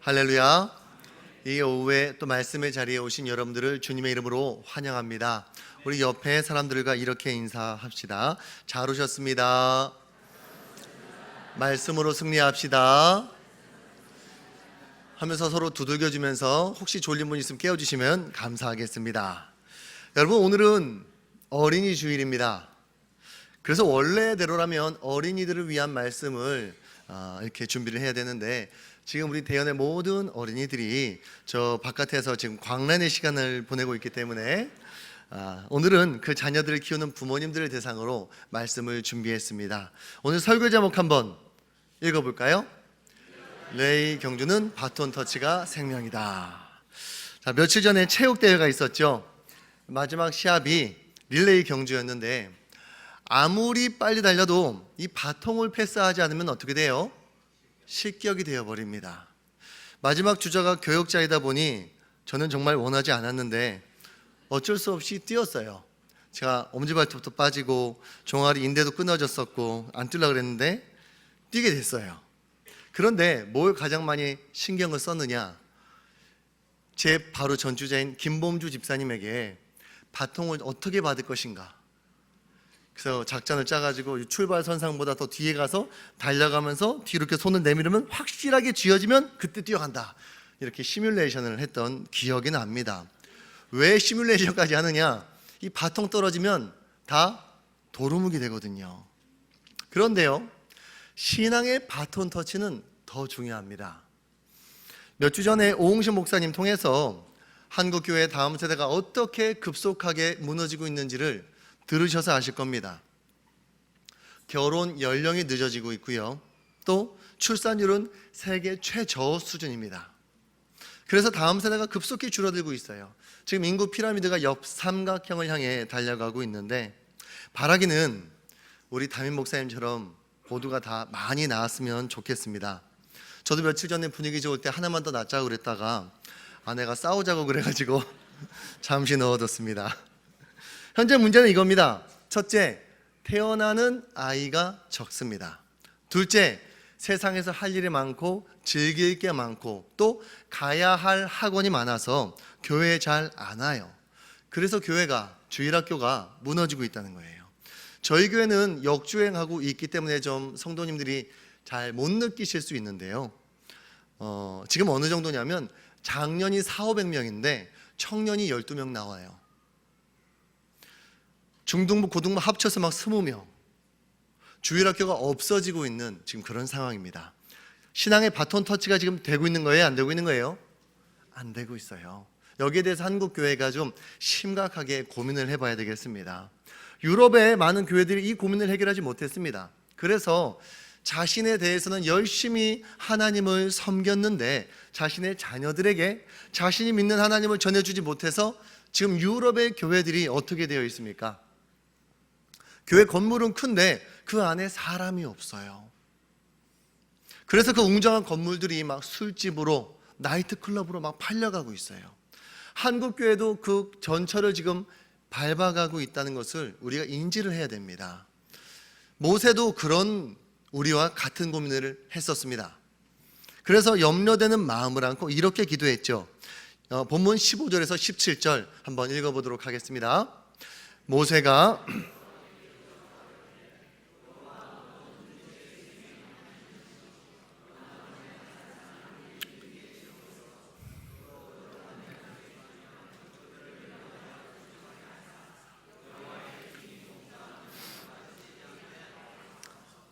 할렐루야. 이 오후에 또 말씀의 자리에 오신 여러분들을 주님의 이름으로 환영합니다. 우리 옆에 사람들과 이렇게 인사합시다. 잘 오셨습니다. 말씀으로 승리합시다 하면서 서로 두들겨주면서 혹시 졸린 분 있으면 깨워주시면 감사하겠습니다. 여러분, 오늘은 어린이 주일입니다. 그래서 원래대로라면 어린이들을 위한 말씀을 이렇게 준비를 해야 되는데, 지금 우리 대연의 모든 어린이들이 저 바깥에서 지금 광란의 시간을 보내고 있기 때문에 오늘은 그 자녀들을 키우는 부모님들을 대상으로 말씀을 준비했습니다. 오늘 설교 제목 한번 읽어볼까요? 레이 경주는 바톤 터치가 생명이다. 자, 며칠 전에 체육대회가 있었죠. 마지막 시합이 릴레이 경주였는데, 아무리 빨리 달려도 이 바통을 패스하지 않으면 어떻게 돼요? 실격이 되어버립니다. 마지막 주자가 교역자이다 보니 저는 정말 원하지 않았는데 어쩔 수 없이 뛰었어요. 제가 엄지발톱도 빠지고 종아리 인대도 끊어졌었고 안 뛰려고 그랬는데 뛰게 됐어요. 그런데 뭘 가장 많이 신경을 썼느냐, 제 바로 전주자인 김범주 집사님에게 바통을 어떻게 받을 것인가. 그래서 작전을 짜가지고 출발선상보다 더 뒤에 가서 달려가면서 뒤로 이렇게 손을 내밀으면 확실하게 쥐어지면 그때 뛰어간다, 이렇게 시뮬레이션을 했던 기억이 납니다. 왜 시뮬레이션까지 하느냐, 이 바통 떨어지면 다 도루묵이 되거든요. 그런데요, 신앙의 바톤 터치는 더 중요합니다. 몇 주 전에 오홍신 목사님 통해서 한국교회 다음 세대가 어떻게 급속하게 무너지고 있는지를 들으셔서 아실 겁니다. 결혼 연령이 늦어지고 있고요, 또 출산율은 세계 최저 수준입니다. 그래서 다음 세대가 급속히 줄어들고 있어요. 지금 인구 피라미드가 역삼각형을 향해 달려가고 있는데, 바라기는 우리 담임 목사님처럼 모두가 다 많이 낳았으면 좋겠습니다. 저도 며칠 전에 분위기 좋을 때 하나만 더 낳자고 그랬다가 아내가 싸우자고 그래가지고 잠시 넣어뒀습니다. 현재 문제는 이겁니다. 첫째, 태어나는 아이가 적습니다. 둘째, 세상에서 할 일이 많고 즐길 게 많고 또 가야 할 학원이 많아서 교회에 잘 안 와요. 그래서 교회가, 주일학교가 무너지고 있다는 거예요. 저희 교회는 역주행하고 있기 때문에 좀 성도님들이 잘 못 느끼실 수 있는데요, 지금 어느 정도냐면 장년이 400~500명인데 청년이 12명 나와요. 중등부, 고등부 합쳐서 막 20명. 주일학교가 없어지고 있는 지금 그런 상황입니다. 신앙의 바톤 터치가 지금 되고 있는 거예요? 안 되고 있는 거예요? 안 되고 있어요. 여기에 대해서 한국교회가 좀 심각하게 고민을 해봐야 되겠습니다. 유럽의 많은 교회들이 이 고민을 해결하지 못했습니다. 그래서 자신에 대해서는 열심히 하나님을 섬겼는데 자신의 자녀들에게 자신이 믿는 하나님을 전해주지 못해서 지금 유럽의 교회들이 어떻게 되어 있습니까? 교회 건물은 큰데 그 안에 사람이 없어요. 그래서 그 웅장한 건물들이 막 술집으로, 나이트클럽으로 막 팔려가고 있어요. 한국교회도 그 전철을 지금 밟아가고 있다는 것을 우리가 인지를 해야 됩니다. 모세도 그런 우리와 같은 고민을 했었습니다. 그래서 염려되는 마음을 안고 이렇게 기도했죠. 본문 15절에서 17절 한번 읽어보도록 하겠습니다. 모세가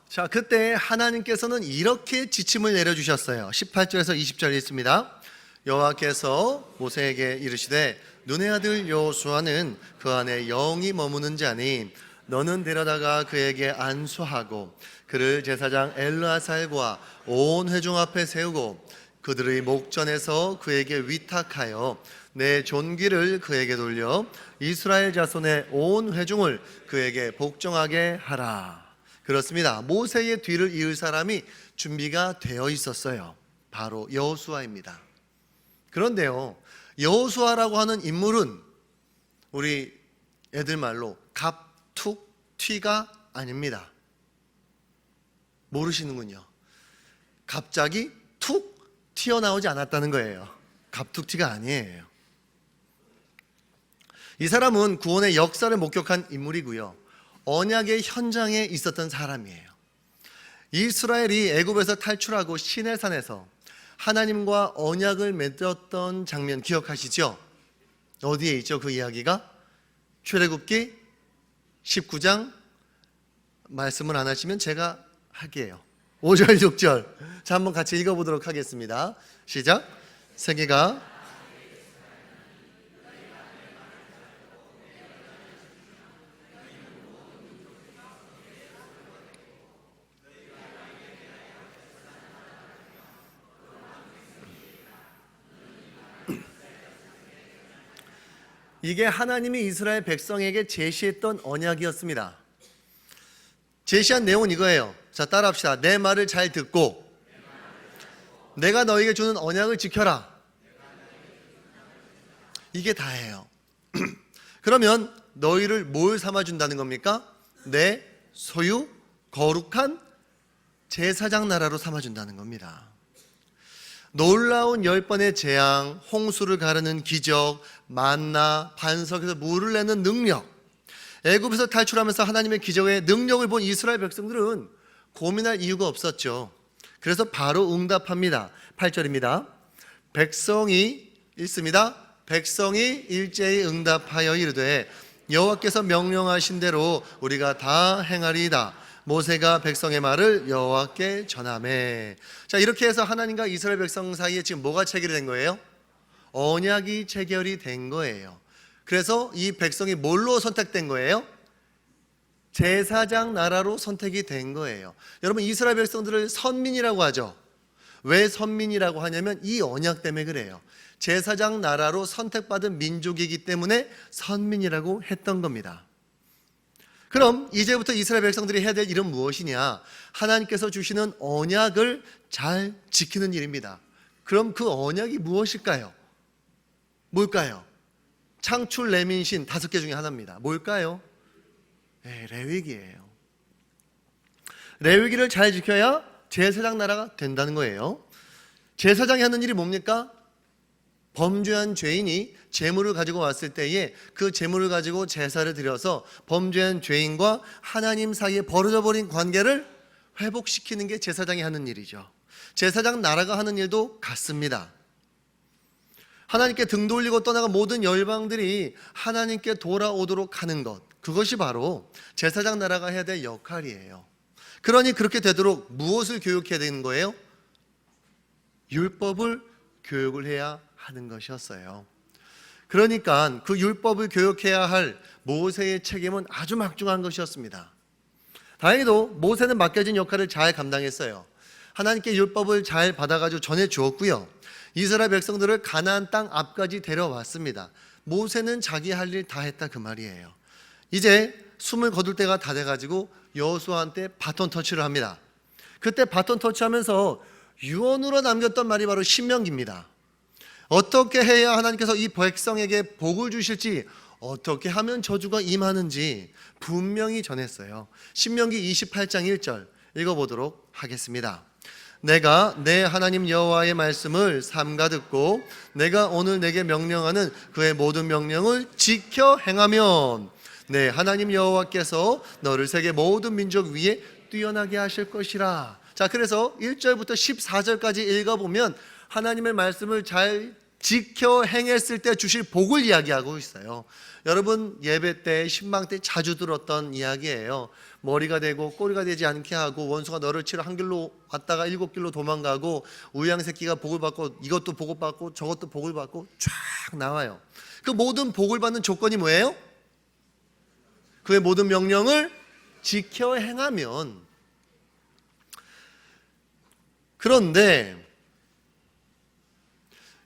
자, 그때 하나님께서는 이렇게 지침을 내려주셨어요. 18절에서 20절 있습니다. 여호와께서 모세에게 이르시되 눈의 아들 여호수아는 그 안에 영이 머무는 자니 너는 데려다가 그에게 안수하고 그를 제사장 엘르아살과 온 회중 앞에 세우고 그들의 목전에서 그에게 위탁하여 내 존귀를 그에게 돌려 이스라엘 자손의 온 회중을 그에게 복종하게 하라. 그렇습니다. 모세의 뒤를 이을 사람이 준비가 되어 있었어요. 바로 여호수아입니다. 그런데요, 여호수아라고 하는 인물은 우리 애들 말로 갑툭튀가 아닙니다. 모르시는군요. 갑자기 툭 튀어나오지 않았다는 거예요. 갑툭튀가 아니에요. 이 사람은 구원의 역사를 목격한 인물이고요, 언약의 현장에 있었던 사람이에요. 이스라엘이 애굽에서 탈출하고 시내산에서 하나님과 언약을 맺었던 장면 기억하시죠? 어디에 있죠? 그 이야기가 출애굽기 19장. 말씀을 안 하시면 제가 할게요. 5절 6절. 자, 한번 같이 읽어보도록 하겠습니다. 시작. 세계가 이게 하나님이 이스라엘 백성에게 제시했던 언약이었습니다. 제시한 내용은 이거예요. 자, 따라합시다. 내 말을 잘 듣고 내가 너에게 주는 언약을 지켜라. 이게 다예요. 그러면 너희를 뭘 삼아준다는 겁니까? 내 소유 거룩한 제사장 나라로 삼아준다는 겁니다. 놀라운 10번의 재앙, 홍수를 가르는 기적, 만나, 반석에서 물을 내는 능력, 애굽에서 탈출하면서 하나님의 기적의 능력을 본 이스라엘 백성들은 고민할 이유가 없었죠. 그래서 바로 응답합니다. 8절입니다. 백성이 읽습니다. 백성이 일제히 응답하여 이르되 여호와께서 명령하신 대로 우리가 다 행하리이다. 모세가 백성의 말을 여호와께 전하매. 자, 이렇게 해서 하나님과 이스라엘 백성 사이에 지금 뭐가 체결이 된 거예요? 언약이 체결이 된 거예요. 그래서 이 백성이 뭘로 선택된 거예요? 제사장 나라로 선택이 된 거예요. 여러분, 이스라엘 백성들을 선민이라고 하죠. 왜 선민이라고 하냐면 이 언약 때문에 그래요. 제사장 나라로 선택받은 민족이기 때문에 선민이라고 했던 겁니다. 그럼 이제부터 이스라엘 백성들이 해야 될 일은 무엇이냐? 하나님께서 주시는 언약을 잘 지키는 일입니다. 그럼 그 언약이 무엇일까요? 뭘까요? 창출, 레민신 5개 중에 하나입니다. 뭘까요? 네, 레위기예요. 레위기를 잘 지켜야 제사장 나라가 된다는 거예요. 제사장이 하는 일이 뭡니까? 범죄한 죄인이 제물을 가지고 왔을 때에 그 제물을 가지고 제사를 드려서 범죄한 죄인과 하나님 사이에 벌어져 버린 관계를 회복시키는 게 제사장이 하는 일이죠. 제사장 나라가 하는 일도 같습니다. 하나님께 등 돌리고 떠나간 모든 열방들이 하나님께 돌아오도록 하는 것, 그것이 바로 제사장 나라가 해야 될 역할이에요. 그러니 그렇게 되도록 무엇을 교육해야 되는 거예요? 율법을 교육을 해야 하는 것이었어요. 그러니까 그 율법을 교육해야 할 모세의 책임은 아주 막중한 것이었습니다. 다행히도 모세는 맡겨진 역할을 잘 감당했어요. 하나님께 율법을 잘 받아가지고 전해 주었고요, 이스라엘 백성들을 가나안 땅 앞까지 데려왔습니다. 모세는 자기 할 일 다 했다, 그 말이에요. 이제 숨을 거둘 때가 다 돼가지고 여호수아한테 바톤 터치를 합니다. 그때 바톤 터치하면서 유언으로 남겼던 말이 바로 신명기입니다. 어떻게 해야 하나님께서 이 백성에게 복을 주실지, 어떻게 하면 저주가 임하는지 분명히 전했어요. 신명기 28장 1절 읽어보도록 하겠습니다. 내가 내 하나님 여호와의 말씀을 삼가 듣고 내가 오늘 내게 명령하는 그의 모든 명령을 지켜 행하면 내 하나님 여호와께서 너를 세계 모든 민족 위에 뛰어나게 하실 것이라. 자, 그래서 1절부터 14절까지 읽어보면 하나님의 말씀을 잘 지켜 행했을 때 주실 복을 이야기하고 있어요. 여러분, 예배 때 신방 때 자주 들었던 이야기예요. 머리가 되고 꼬리가 되지 않게 하고 원수가 너를 치러 한 길로 왔다가 7길로 도망가고 우양새끼가 복을 받고 이것도 복을 받고 저것도 복을 받고 쫙 나와요. 그 모든 복을 받는 조건이 뭐예요? 그의 모든 명령을 지켜 행하면. 그런데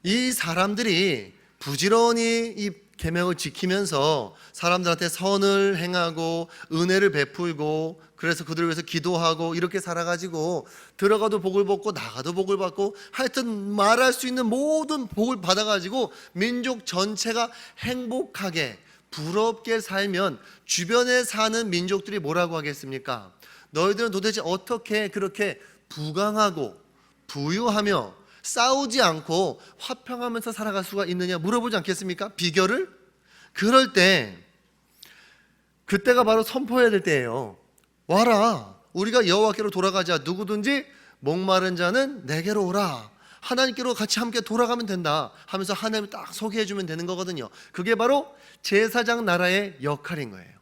이 사람들이 부지런히 이 계명을 지키면서 사람들한테 선을 행하고 은혜를 베풀고 그래서 그들을 위해서 기도하고 이렇게 살아가지고 들어가도 복을 받고 나가도 복을 받고 하여튼 말할 수 있는 모든 복을 받아가지고 민족 전체가 행복하게 부럽게 살면 주변에 사는 민족들이 뭐라고 하겠습니까? 너희들은 도대체 어떻게 그렇게 부강하고 부유하며 싸우지 않고 화평하면서 살아갈 수가 있느냐 물어보지 않겠습니까? 비결을? 그럴 때 그때가 바로 선포해야 될 때예요. 와라, 우리가 여호와께로 돌아가자. 누구든지 목마른 자는 내게로 오라. 하나님께로 같이 함께 돌아가면 된다 하면서 하나님을 딱 소개해 주면 되는 거거든요. 그게 바로 제사장 나라의 역할인 거예요.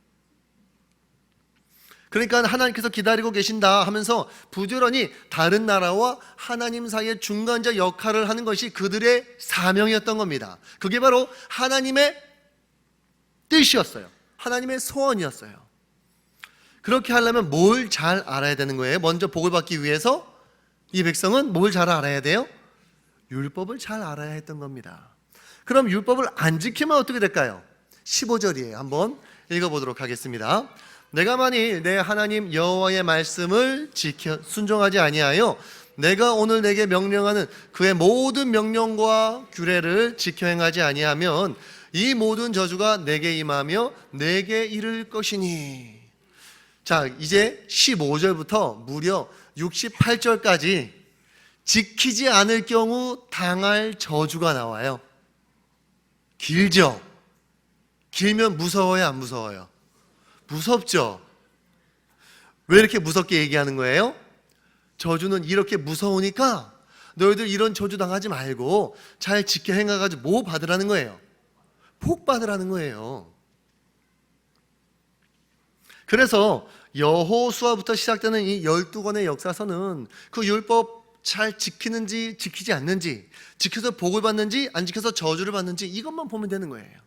그러니까 하나님께서 기다리고 계신다 하면서 부지런히 다른 나라와 하나님 사이의 중간자 역할을 하는 것이 그들의 사명이었던 겁니다. 그게 바로 하나님의 뜻이었어요. 하나님의 소원이었어요. 그렇게 하려면 뭘 잘 알아야 되는 거예요? 먼저 복을 받기 위해서 이 백성은 뭘 잘 알아야 돼요? 율법을 잘 알아야 했던 겁니다. 그럼 율법을 안 지키면 어떻게 될까요? 15절이에요. 한번 읽어보도록 하겠습니다. 내가 만일 내 하나님 여호와의 말씀을 지켜 순종하지 아니하여 내가 오늘 내게 명령하는 그의 모든 명령과 규례를 지켜 행하지 아니하면 이 모든 저주가 내게 임하며 내게 이를 것이니. 자, 이제 15절부터 무려 68절까지 지키지 않을 경우 당할 저주가 나와요. 길죠? 길면 무서워요, 안 무서워요? 무섭죠? 왜 이렇게 무섭게 얘기하는 거예요? 저주는 이렇게 무서우니까 너희들 이런 저주 당하지 말고 잘 지켜 행해가지고 뭐 받으라는 거예요? 복 받으라는 거예요. 그래서 여호수아부터 시작되는 이 12권의 역사서는 그 율법 잘 지키는지 지키지 않는지, 지켜서 복을 받는지 안 지켜서 저주를 받는지 이것만 보면 되는 거예요.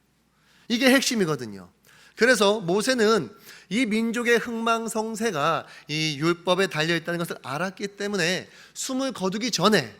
이게 핵심이거든요. 그래서 모세는 이 민족의 흥망성쇠가 이 율법에 달려있다는 것을 알았기 때문에 숨을 거두기 전에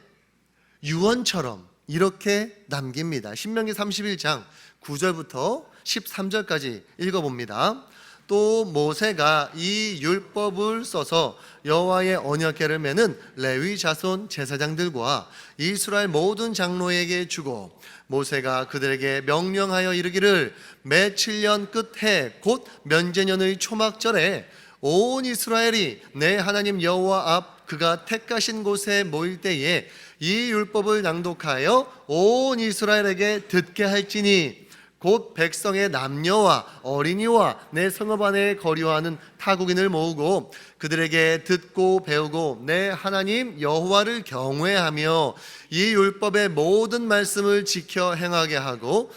유언처럼 이렇게 남깁니다. 신명기 31장 9절부터 13절까지 읽어봅니다. 또 모세가 이 율법을 써서 여호와의 언약궤를 매는 레위 자손 제사장들과 이스라엘 모든 장로에게 주고 모세가 그들에게 명령하여 이르기를 매 7년 끝해 곧 면제년의 초막절에 온 이스라엘이 내 하나님 여호와 앞 그가 택하신 곳에 모일 때에 이 율법을 낭독하여 온 이스라엘에게 듣게 할지니 곧 백성의 남녀와 어린이와 내 성읍 안에 거류하는 타국인을 모으고 그들에게 듣고 배우고 내 하나님 여호와를 경외하며 이 율법의 모든 말씀을 지켜 행하게 하고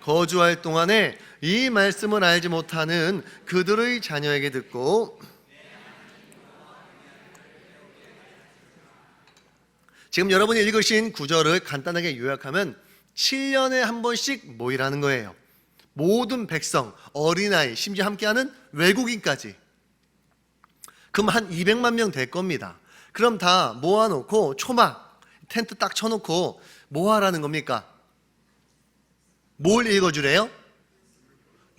거주할 동안에 이 말씀을 알지 못하는 그들의 자녀에게 듣고. 지금 여러분이 읽으신 구절을 간단하게 요약하면 7년에 한 번씩 모이라는 거예요. 모든 백성, 어린아이, 심지어 함께하는 외국인까지. 그럼 한 200만 명 될 겁니다. 그럼 다 모아놓고 초막, 텐트 딱 쳐놓고 뭐 하라는 겁니까? 뭘 읽어주래요?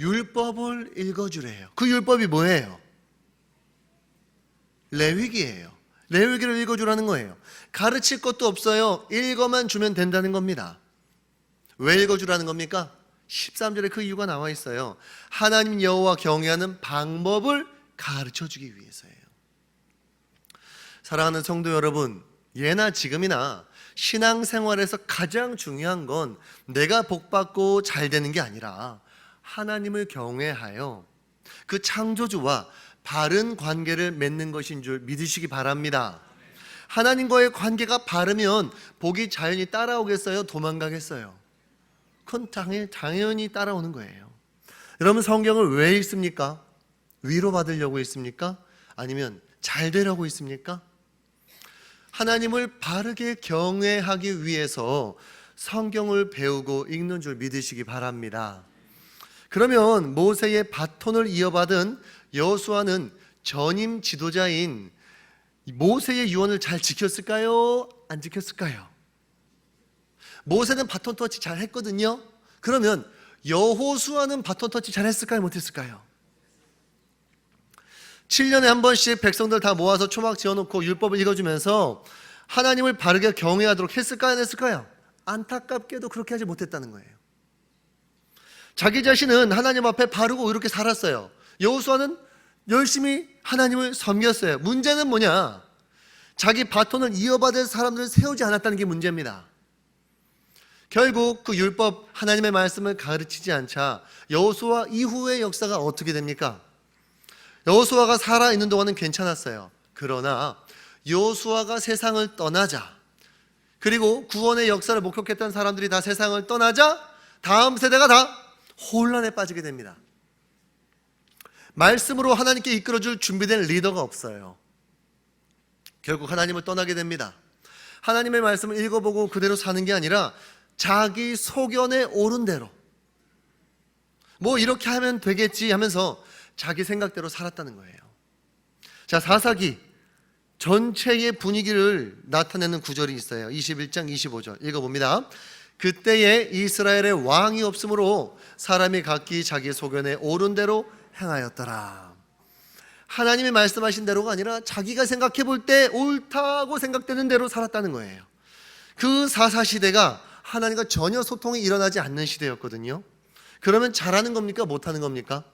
율법을 읽어주래요. 그 율법이 뭐예요? 레위기예요. 레위기를 읽어주라는 거예요. 가르칠 것도 없어요. 읽어만 주면 된다는 겁니다. 왜 읽어주라는 겁니까? 13절에 그 이유가 나와 있어요. 하나님 여호와 경외하는 방법을 가르쳐주기 위해서예요. 사랑하는 성도 여러분, 예나 지금이나 신앙생활에서 가장 중요한 건 내가 복받고 잘 되는 게 아니라 하나님을 경외하여 그 창조주와 바른 관계를 맺는 것인 줄 믿으시기 바랍니다. 하나님과의 관계가 바르면 복이 자연히 따라오겠어요? 도망가겠어요? 그건 당연히 따라오는 거예요. 여러분, 성경을 왜 읽습니까? 위로받으려고 읽습니까? 아니면 잘 되려고 읽습니까? 하나님을 바르게 경외하기 위해서 성경을 배우고 읽는 줄 믿으시기 바랍니다. 그러면 모세의 바톤을 이어받은 여호수아는 전임 지도자인 모세의 유언을 잘 지켰을까요? 안 지켰을까요? 모세는 바톤 터치 잘 했거든요. 그러면 여호수아는 바톤 터치 잘 했을까요? 못했을까요? 7년에 한 번씩 백성들 다 모아서 초막 지어놓고 율법을 읽어주면서 하나님을 바르게 경외하도록 했을까요? 안 했을까요? 안타깝게도 그렇게 하지 못했다는 거예요. 자기 자신은 하나님 앞에 바르고 이렇게 살았어요. 여호수아는 열심히 하나님을 섬겼어요. 문제는 뭐냐? 자기 바톤을 이어받을 사람들을 세우지 않았다는 게 문제입니다. 결국 그 율법 하나님의 말씀을 가르치지 않자 여호수아 이후의 역사가 어떻게 됩니까? 여호수아가 살아있는 동안은 괜찮았어요. 그러나 여호수아가 세상을 떠나자, 그리고 구원의 역사를 목격했던 사람들이 다 세상을 떠나자 다음 세대가 다 혼란에 빠지게 됩니다. 말씀으로 하나님께 이끌어줄 준비된 리더가 없어요. 결국 하나님을 떠나게 됩니다. 하나님의 말씀을 읽어보고 그대로 사는 게 아니라 자기 소견에 오른 대로 뭐 이렇게 하면 되겠지 하면서 자기 생각대로 살았다는 거예요. 자, 사사기 전체의 분위기를 나타내는 구절이 있어요. 21장 25절 읽어봅니다. 그때에 이스라엘의 왕이 없으므로 사람이 각기 자기 소견에 오른 대로 행하였더라. 하나님이 말씀하신 대로가 아니라 자기가 생각해 볼 때 옳다고 생각되는 대로 살았다는 거예요. 그 사사시대가 하나님과 전혀 소통이 일어나지 않는 시대였거든요. 그러면 잘하는 겁니까? 못하는 겁니까?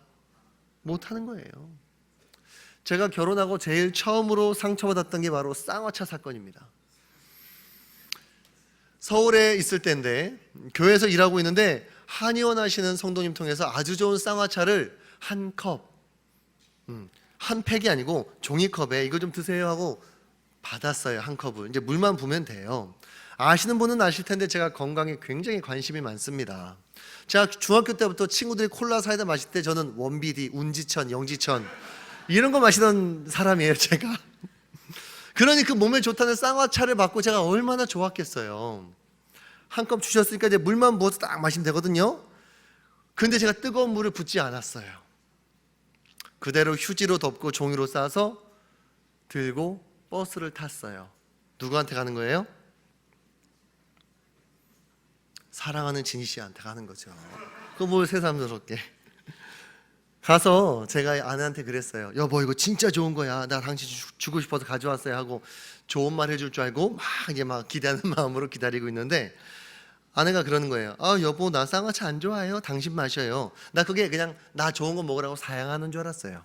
못하는 거예요. 제가 결혼하고 제일 처음으로 상처받았던 게 바로 쌍화차 사건입니다. 서울에 있을 때인데 교회에서 일하고 있는데 한의원 하시는 성도님 통해서 아주 좋은 쌍화차를 한 컵, 한 팩이 아니고 종이컵에 이거 좀 드세요 하고 받았어요. 한 컵을. 이제 물만 부으면 돼요. 아시는 분은 아실 텐데 제가 건강에 굉장히 관심이 많습니다. 제가 중학교 때부터 친구들이 콜라 사이다 마실 때 저는 원비디, 운지천, 영지천 이런 거 마시던 사람이에요, 제가. 그러니 그 몸에 좋다는 쌍화차를 받고 제가 얼마나 좋았겠어요. 한 컵 주셨으니까 이제 물만 부어서 딱 마시면 되거든요. 근데 제가 뜨거운 물을 붓지 않았어요. 그대로 휴지로 덮고 종이로 싸서 들고 버스를 탔어요. 누구한테 가는 거예요? 사랑하는 진희 씨한테 가는 거죠. 그 뭘 새삼스럽게. 가서 제가 아내한테 그랬어요. 여보, 이거 진짜 좋은 거야. 나 당신 주고 싶어서 가져왔어요 하고 좋은 말 해줄 줄 알고 막 기대하는 마음으로 기다리고 있는데 아내가 그러는 거예요. 여보, 나 쌍화차 안 좋아해요. 당신 마셔요. 나 그게 그냥 나 좋은 거 먹으라고 사양하는 줄 알았어요.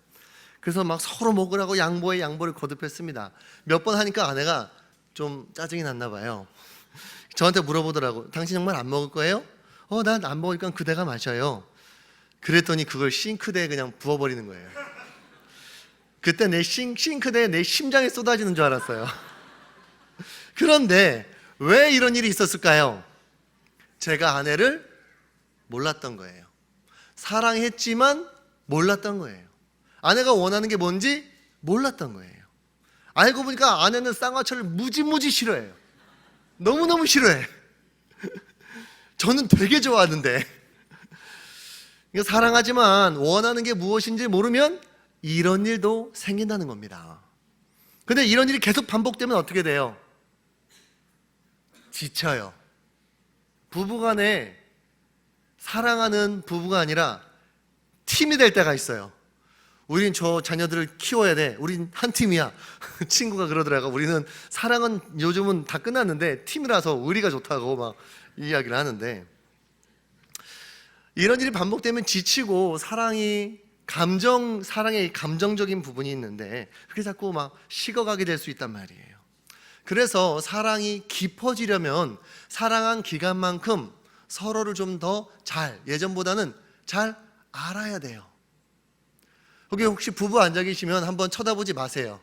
그래서 막 서로 먹으라고 양보를 거듭했습니다. 몇 번 하니까 아내가 좀 짜증이 났나 봐요. 저한테 물어보더라고. 당신 정말 안 먹을 거예요? 난 안 먹으니까 그대가 마셔요. 그랬더니 그걸 싱크대에 그냥 부어버리는 거예요. 그때 내 싱크대에 내 심장이 쏟아지는 줄 알았어요. 그런데 왜 이런 일이 있었을까요? 제가 아내를 몰랐던 거예요. 사랑했지만 몰랐던 거예요. 아내가 원하는 게 뭔지 몰랐던 거예요. 알고 보니까 아내는 쌍화차를 무지무지 싫어해요. 너무너무 싫어해. 저는 되게 좋아하는데. 사랑하지만 원하는 게 무엇인지 모르면 이런 일도 생긴다는 겁니다. 근데 이런 일이 계속 반복되면 어떻게 돼요? 지쳐요. 부부간에 사랑하는 부부가 아니라 팀이 될 때가 있어요. 우린 저 자녀들을 키워야 돼. 우린 한 팀이야. 친구가 그러더라고. 우리는 사랑은 요즘은 다 끝났는데 팀이라서 우리가 좋다고 막 이야기를 하는데, 이런 일이 반복되면 지치고 사랑의 감정적인 부분이 있는데 그게 자꾸 막 식어가게 될 수 있단 말이에요. 그래서 사랑이 깊어지려면 사랑한 기간만큼 서로를 좀 더 예전보다는 잘 알아야 돼요. 거기 혹시 부부 앉아 계시면 한번 쳐다보지 마세요.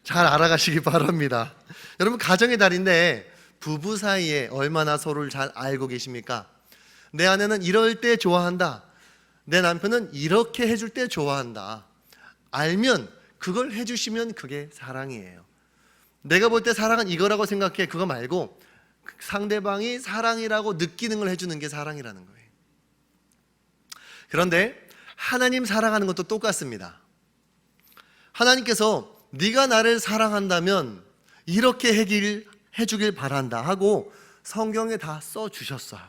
잘 알아가시기 바랍니다. 여러분, 가정의 달인데 부부 사이에 얼마나 서로를 잘 알고 계십니까? 내 아내는 이럴 때 좋아한다. 내 남편은 이렇게 해줄 때 좋아한다. 알면 그걸 해주시면 그게 사랑이에요. 내가 볼 때 사랑은 이거라고 생각해. 그거 말고 상대방이 사랑이라고 느끼는 걸 해주는 게 사랑이라는 거예요. 그런데 하나님 사랑하는 것도 똑같습니다. 하나님께서 네가 나를 사랑한다면 이렇게 해주길 바란다 하고 성경에 다 써주셨어요.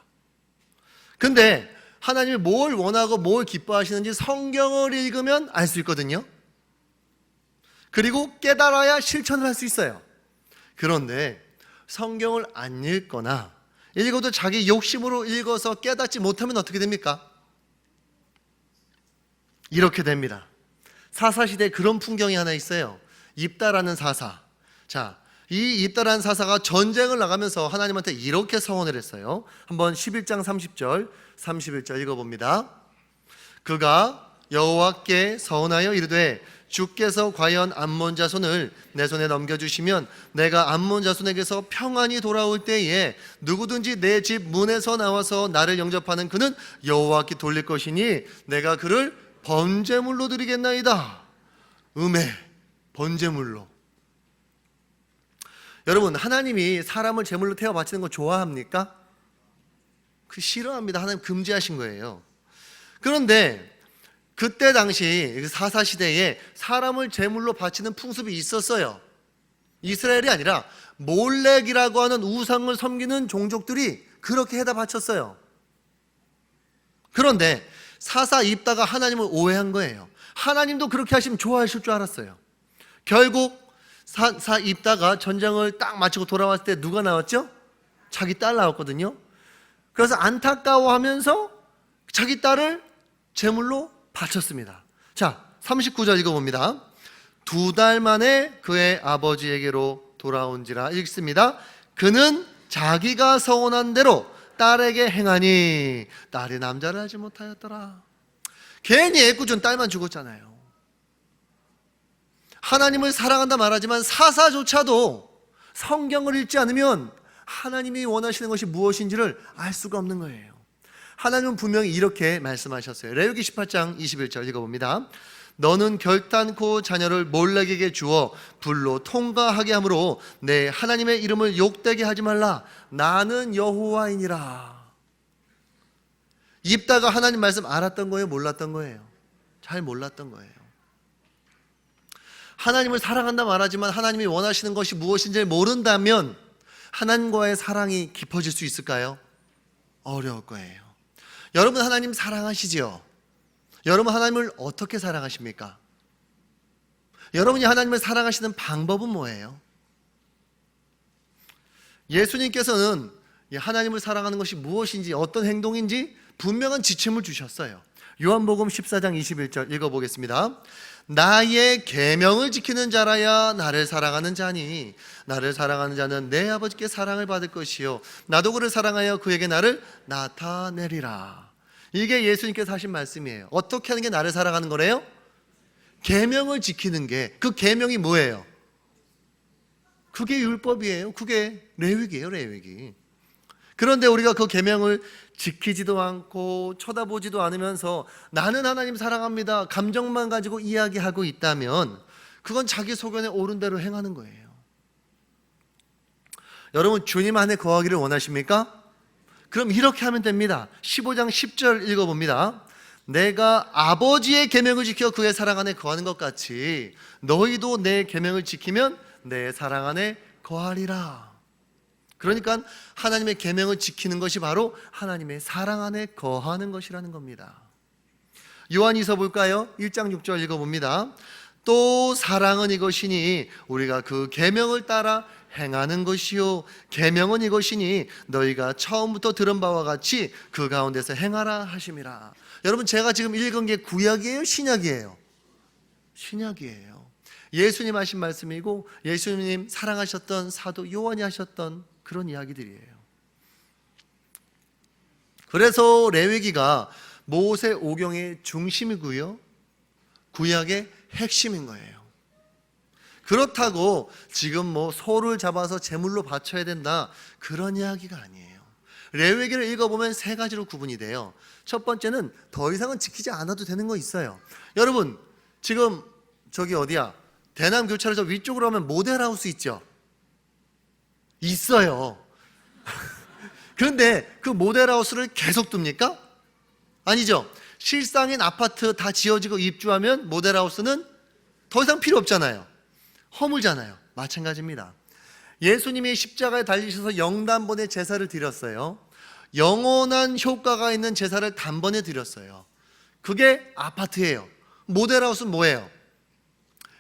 근데 하나님이 뭘 원하고 뭘 기뻐하시는지 성경을 읽으면 알 수 있거든요. 그리고 깨달아야 실천을 할 수 있어요. 그런데 성경을 안 읽거나 읽어도 자기 욕심으로 읽어서 깨닫지 못하면 어떻게 됩니까? 이렇게 됩니다. 사사시대에 그런 풍경이 하나 있어요. 입다라는 사사. 자, 이 입다라는 사사가 전쟁을 나가면서 하나님한테 이렇게 서원을 했어요. 한번 11장 30절 31절 읽어봅니다. 그가 여호와께 서원하여 이르되 주께서 과연 암몬 자손을 내 손에 넘겨주시면 내가 암몬 자손에게서 평안히 돌아올 때에 누구든지 내 집 문에서 나와서 나를 영접하는 그는 여호와께 돌릴 것이니 내가 그를 번제물로 드리겠나이다. 번제물로. 여러분, 하나님이 사람을 제물로 태워 바치는 거 좋아합니까? 그 싫어합니다. 하나님 금지하신 거예요. 그런데 그때 당시 사사시대에 사람을 제물로 바치는 풍습이 있었어요. 이스라엘이 아니라 몰렉이라고 하는 우상을 섬기는 종족들이 그렇게 해다 바쳤어요. 그런데 사사 입다가 하나님을 오해한 거예요. 하나님도 그렇게 하시면 좋아하실 줄 알았어요. 결국 사사 입다가 전쟁을 딱 마치고 돌아왔을 때 누가 나왔죠? 자기 딸 나왔거든요. 그래서 안타까워하면서 자기 딸을 제물로 바쳤습니다. 자, 39절 읽어봅니다. 2달 만에 그의 아버지에게로 돌아온지라. 읽습니다. 그는 자기가 서원한 대로 딸에게 행하니 딸이 남자를 알지 못하였더라. 괜히 애꿎은 딸만 죽었잖아요. 하나님을 사랑한다 말하지만 사사조차도 성경을 읽지 않으면 하나님이 원하시는 것이 무엇인지를 알 수가 없는 거예요. 하나님은 분명히 이렇게 말씀하셨어요. 레위기 18장 21절 읽어봅니다. 너는 결단코 자녀를 몰렉에게 주어 불로 통과하게 하므로 내 하나님의 이름을 욕되게 하지 말라. 나는 여호와이니라. 입다가 하나님 말씀 알았던 거예요? 몰랐던 거예요? 잘 몰랐던 거예요. 하나님을 사랑한다 말하지만 하나님이 원하시는 것이 무엇인지 모른다면 하나님과의 사랑이 깊어질 수 있을까요? 어려울 거예요. 여러분, 하나님 사랑하시지요? 여러분, 하나님을 어떻게 사랑하십니까? 여러분이 하나님을 사랑하시는 방법은 뭐예요? 예수님께서는 하나님을 사랑하는 것이 무엇인지, 어떤 행동인지 분명한 지침을 주셨어요. 요한복음 14장 21절 읽어보겠습니다. 나의 계명을 지키는 자라야 나를 사랑하는 자니 나를 사랑하는 자는 내 아버지께 사랑을 받을 것이요 나도 그를 사랑하여 그에게 나를 나타내리라. 이게 예수님께서 하신 말씀이에요. 어떻게 하는 게 나를 사랑하는 거래요? 계명을 지키는 게, 그 계명이 뭐예요? 그게 율법이에요. 그게 레위기예요, 레위기. 그런데 우리가 그 계명을 지키지도 않고 쳐다보지도 않으면서 나는 하나님 사랑합니다 감정만 가지고 이야기하고 있다면 그건 자기 소견에 옳은 대로 행하는 거예요. 여러분, 주님 안에 거하기를 원하십니까? 그럼 이렇게 하면 됩니다. 15장 10절 읽어봅니다. 내가 아버지의 계명을 지켜 그의 사랑 안에 거하는 것 같이 너희도 내 계명을 지키면 내 사랑 안에 거하리라. 그러니까 하나님의 계명을 지키는 것이 바로 하나님의 사랑 안에 거하는 것이라는 겁니다. 요한이서 볼까요? 1장 6절 읽어봅니다. 또 사랑은 이것이니 우리가 그 계명을 따라 행하는 것이요 계명은 이것이니 너희가 처음부터 들은 바와 같이 그 가운데서 행하라 하심이라. 여러분, 제가 지금 읽은 게 구약이에요? 신약이에요? 신약이에요. 예수님 하신 말씀이고 예수님 사랑하셨던 사도 요한이 하셨던 그런 이야기들이에요. 그래서 레위기가 모세 오경의 중심이고요 구약의 핵심인 거예요. 그렇다고 지금 소를 잡아서 제물로 바쳐야 된다, 그런 이야기가 아니에요. 레위기를 읽어보면 세 가지로 구분이 돼요. 첫 번째는 더 이상은 지키지 않아도 되는 거 있어요. 여러분, 지금 저기 어디야? 대남 교차로 저 위쪽으로 가면 모델하우스 있죠? 있어요. 그런데 그 모델하우스를 계속 둡니까? 아니죠. 실상인 아파트 다 지어지고 입주하면 모델하우스는 더 이상 필요 없잖아요. 허물잖아요. 마찬가지입니다. 예수님이 십자가에 달리셔서 영단번에 제사를 드렸어요. 영원한 효과가 있는 제사를 단번에 드렸어요. 그게 아파트예요. 모델하우스는 뭐예요?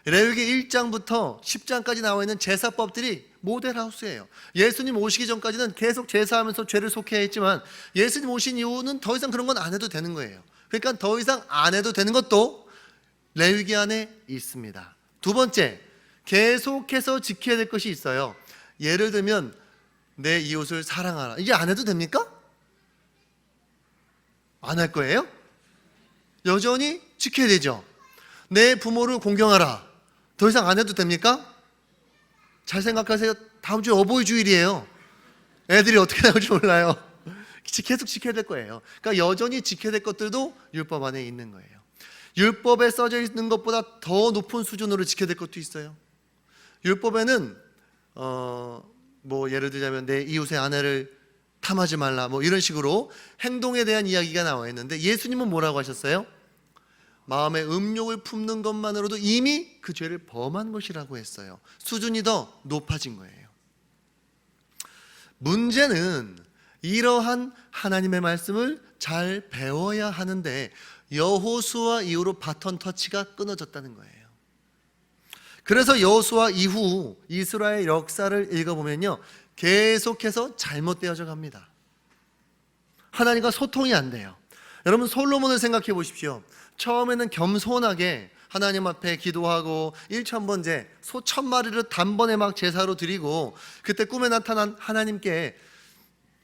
레위기 1장부터 10장까지 나와 있는 제사법들이 모델하우스예요. 예수님 오시기 전까지는 계속 제사하면서 죄를 속해야 했지만 예수님 오신 이후는 더 이상 그런 건 안 해도 되는 거예요. 그러니까 더 이상 안 해도 되는 것도 레위기 안에 있습니다. 두 번째, 계속해서 지켜야 될 것이 있어요. 예를 들면 내 이웃을 사랑하라. 이제 안 해도 됩니까? 안 할 거예요? 여전히 지켜야 되죠. 내 부모를 공경하라. 더 이상 안 해도 됩니까? 잘 생각하세요. 다음 주 어버이 주일이에요. 애들이 어떻게 나올지 몰라요. 계속 지켜야 될 거예요. 그러니까 여전히 지켜야 될 것들도 율법 안에 있는 거예요. 율법에 써져 있는 것보다 더 높은 수준으로 지켜야 될 것도 있어요. 율법에는 예를 들자면 내 이웃의 아내를 탐하지 말라 이런 식으로 행동에 대한 이야기가 나와 있는데, 예수님은 뭐라고 하셨어요? 마음에 음욕을 품는 것만으로도 이미 그 죄를 범한 것이라고 했어요. 수준이 더 높아진 거예요. 문제는 이러한 하나님의 말씀을 잘 배워야 하는데 여호수아 이후로 바톤 터치가 끊어졌다는 거예요. 그래서 여호수아 이후 이스라엘 역사를 읽어보면요, 계속해서 잘못되어져 갑니다. 하나님과 소통이 안 돼요. 여러분, 솔로몬을 생각해 보십시오. 처음에는 겸손하게 하나님 앞에 기도하고 1,000번제 소 1,000마리를 단번에 막 제사로 드리고, 그때 꿈에 나타난 하나님께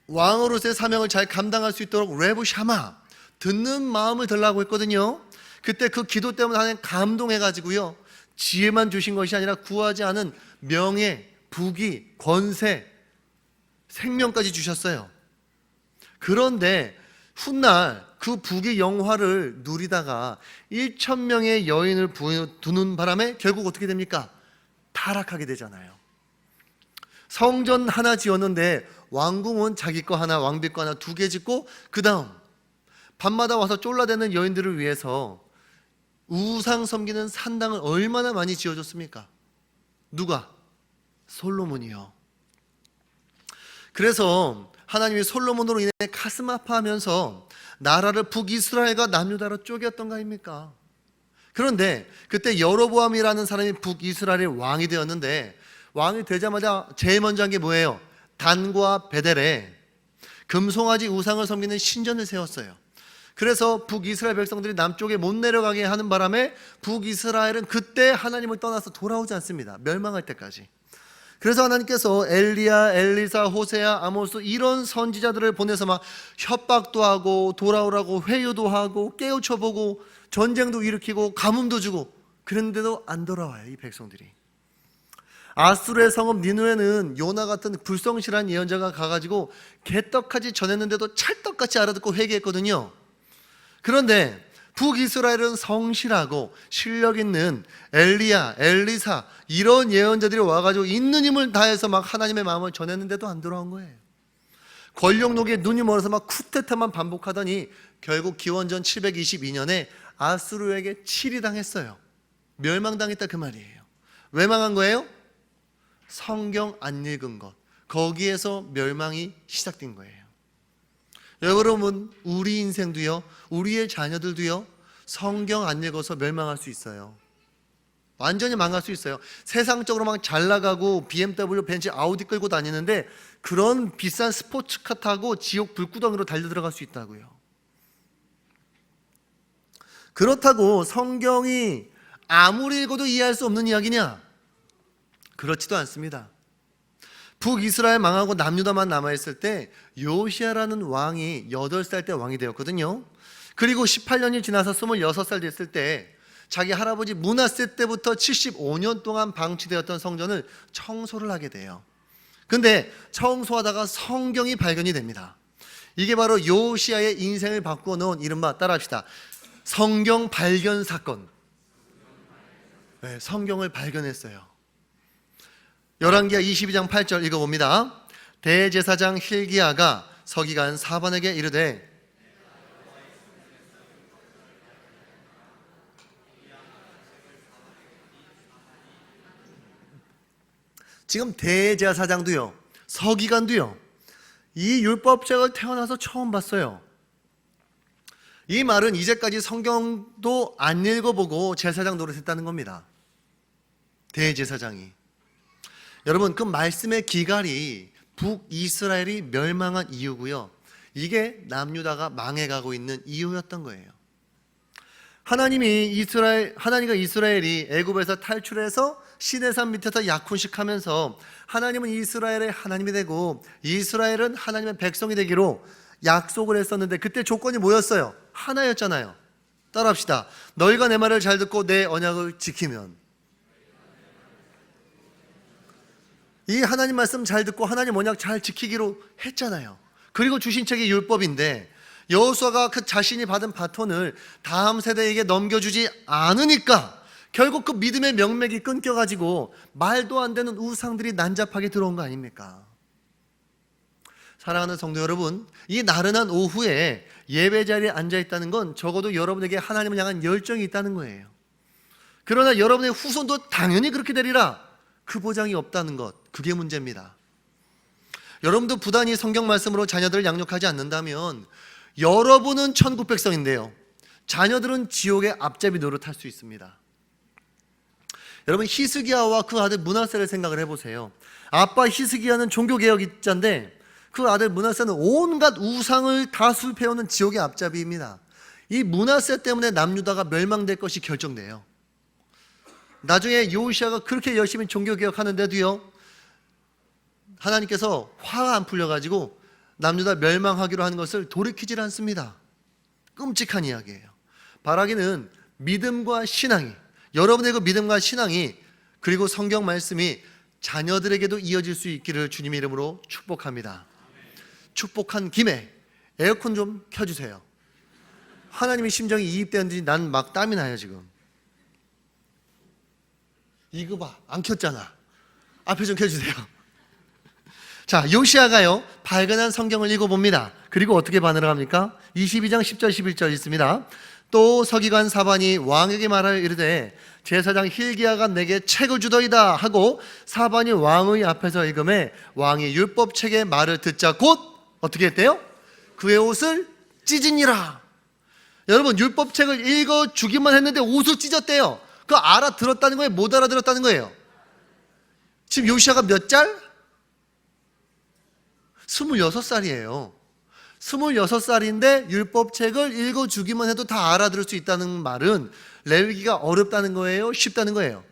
왕으로서의 사명을 잘 감당할 수 있도록 레브 샤마, 듣는 마음을 달라고 했거든요. 그때 그 기도 때문에 하나님 감동해가지고요, 지혜만 주신 것이 아니라 구하지 않은 명예, 부귀, 권세, 생명까지 주셨어요. 그런데 훗날 그 부귀 영화를 누리다가 1,000명의 여인을 두는 바람에 결국 어떻게 됩니까? 타락하게 되잖아요. 성전 하나 지었는데 왕궁은 자기 거 하나, 왕비 거 하나 2개 짓고, 그 다음 밤마다 와서 쫄라대는 여인들을 위해서 우상 섬기는 산당을 얼마나 많이 지어줬습니까? 누가? 솔로몬이요. 그래서 하나님이 솔로몬으로 인해 가슴 아파하면서 나라를 북이스라엘과 남유다로 쪼개었던 거 아닙니까? 그런데 그때 여로보암이라는 사람이 북이스라엘의 왕이 되었는데, 왕이 되자마자 제일 먼저 한 게 뭐예요? 단과 베델에 금송아지 우상을 섬기는 신전을 세웠어요. 그래서 북이스라엘 백성들이 남쪽에 못 내려가게 하는 바람에 북이스라엘은 그때 하나님을 떠나서 돌아오지 않습니다. 멸망할 때까지. 그래서 하나님께서 엘리야, 엘리사, 호세야, 아모스 이런 선지자들을 보내서 막 협박도 하고 돌아오라고 회유도 하고 깨우쳐보고 전쟁도 일으키고 가뭄도 주고, 그런데도 안 돌아와요, 이 백성들이. 아수르의 성읍 니느웨는 요나 같은 불성실한 예언자가 가가지고 개떡같이 전했는데도 찰떡같이 알아듣고 회개했거든요. 그런데 북이스라엘은 성실하고 실력 있는 엘리야, 엘리사 이런 예언자들이 와가지고 있는 힘을 다해서 막 하나님의 마음을 전했는데도 안 돌아온 거예요. 권력욕에 눈이 멀어서 막 쿠데타만 반복하더니 결국 기원전 722년에 아수르에게 치리당했어요. 멸망당했다 그 말이에요. 왜 망한 거예요? 성경 안 읽은 것, 거기에서 멸망이 시작된 거예요. 여러분, 우리 인생도요, 우리의 자녀들도요, 성경 안 읽어서 멸망할 수 있어요. 완전히 망할 수 있어요. 세상적으로 막 잘 나가고 BMW, 벤츠, 아우디 끌고 다니는데 그런 비싼 스포츠카 타고 지옥 불구덩이로 달려 들어갈 수 있다고요. 그렇다고 성경이 아무리 읽어도 이해할 수 없는 이야기냐? 그렇지도 않습니다. 북이스라엘 망하고 남유다만 남아있을 때 요시아라는 왕이 8살 때 왕이 되었거든요. 그리고 18년이 지나서 26살 됐을 때 자기 할아버지 므낫세 때부터 75년 동안 방치되었던 성전을 청소를 하게 돼요. 근데 청소하다가 성경이 발견이 됩니다. 이게 바로 요시아의 인생을 바꾸어 놓은, 이른바, 따라합시다, 성경 발견 사건. 네, 성경을 발견했어요. 열왕기하 22장 8절 읽어봅니다. 대제사장 힐기야가 서기관 사반에게 이르되, 지금 대제사장도요, 서기관도요, 이 율법책을 태어나서 처음 봤어요. 이 말은 이제까지 성경도 안 읽어보고 제사장 노릇했다는 겁니다. 대제사장이. 여러분, 그 말씀의 기갈이 북이스라엘이 멸망한 이유고요, 이게 남유다가 망해가고 있는 이유였던 거예요. 하나님과 이스라엘이 애굽에서 탈출해서 시내산 밑에서 약혼식하면서 하나님은 이스라엘의 하나님이 되고 이스라엘은 하나님의 백성이 되기로 약속을 했었는데 그때 조건이 뭐였어요? 하나였잖아요. 따라합시다. 너희가 내 말을 잘 듣고 내 언약을 지키면. 이 하나님 말씀 잘 듣고 하나님 언약 잘 지키기로 했잖아요. 그리고 주신 책이 율법인데 여호수아가 그 자신이 받은 바톤을 다음 세대에게 넘겨주지 않으니까 결국 그 믿음의 명맥이 끊겨가지고 말도 안 되는 우상들이 난잡하게 들어온 거 아닙니까? 사랑하는 성도 여러분, 이 나른한 오후에 예배 자리에 앉아 있다는 건 적어도 여러분에게 하나님을 향한 열정이 있다는 거예요. 그러나 여러분의 후손도 당연히 그렇게 되리라, 그 보장이 없다는 것, 그게 문제입니다. 여러분도 부단히 성경 말씀으로 자녀들을 양육하지 않는다면 여러분은 천국 백성인데요, 자녀들은 지옥의 앞잡이 노릇할 수 있습니다. 여러분, 히스기야와 그 아들 므낫세를 생각을 해보세요. 아빠 히스기야는 종교개혁자인데 그 아들 므낫세는 온갖 우상을 다 수입해오는 지옥의 앞잡이입니다. 이 므낫세 때문에 남유다가 멸망될 것이 결정돼요. 나중에 여호시아가 그렇게 열심히 종교개혁하는데도요, 하나님께서 화가 안 풀려가지고 남유다 멸망하기로 하는 것을 돌이키질 않습니다. 끔찍한 이야기예요. 바라기는 믿음과 신앙이, 여러분의 그 믿음과 신앙이, 그리고 성경 말씀이 자녀들에게도 이어질 수 있기를 주님의 이름으로 축복합니다. 축복한 김에 에어컨 좀 켜주세요. 하나님의 심정이 이입되는지 난 막 땀이 나요 지금. 이거 봐, 안 켰잖아. 앞에 좀 켜주세요. 자, 요시아가요 발견한 성경을 읽어봅니다. 그리고 어떻게 반응을 합니까? 22장 10절 11절 있습니다. 또 서기관 사반이 왕에게 말하여 이르되 제사장 힐기야가 내게 책을 주더이다 하고 사반이 왕의 앞에서 읽음에 왕이 율법책의 말을 듣자 곧 어떻게 했대요? 그의 옷을 찢으니라. 여러분, 율법책을 읽어주기만 했는데 옷을 찢었대요. 그거 알아들었다는 거예요? 못 알아들었다는 거예요? 지금 요시아가 몇 살? 26살이에요 26살인데 율법책을 읽어주기만 해도 다 알아들을 수 있다는 말은 레위기가 어렵다는 거예요? 쉽다는 거예요?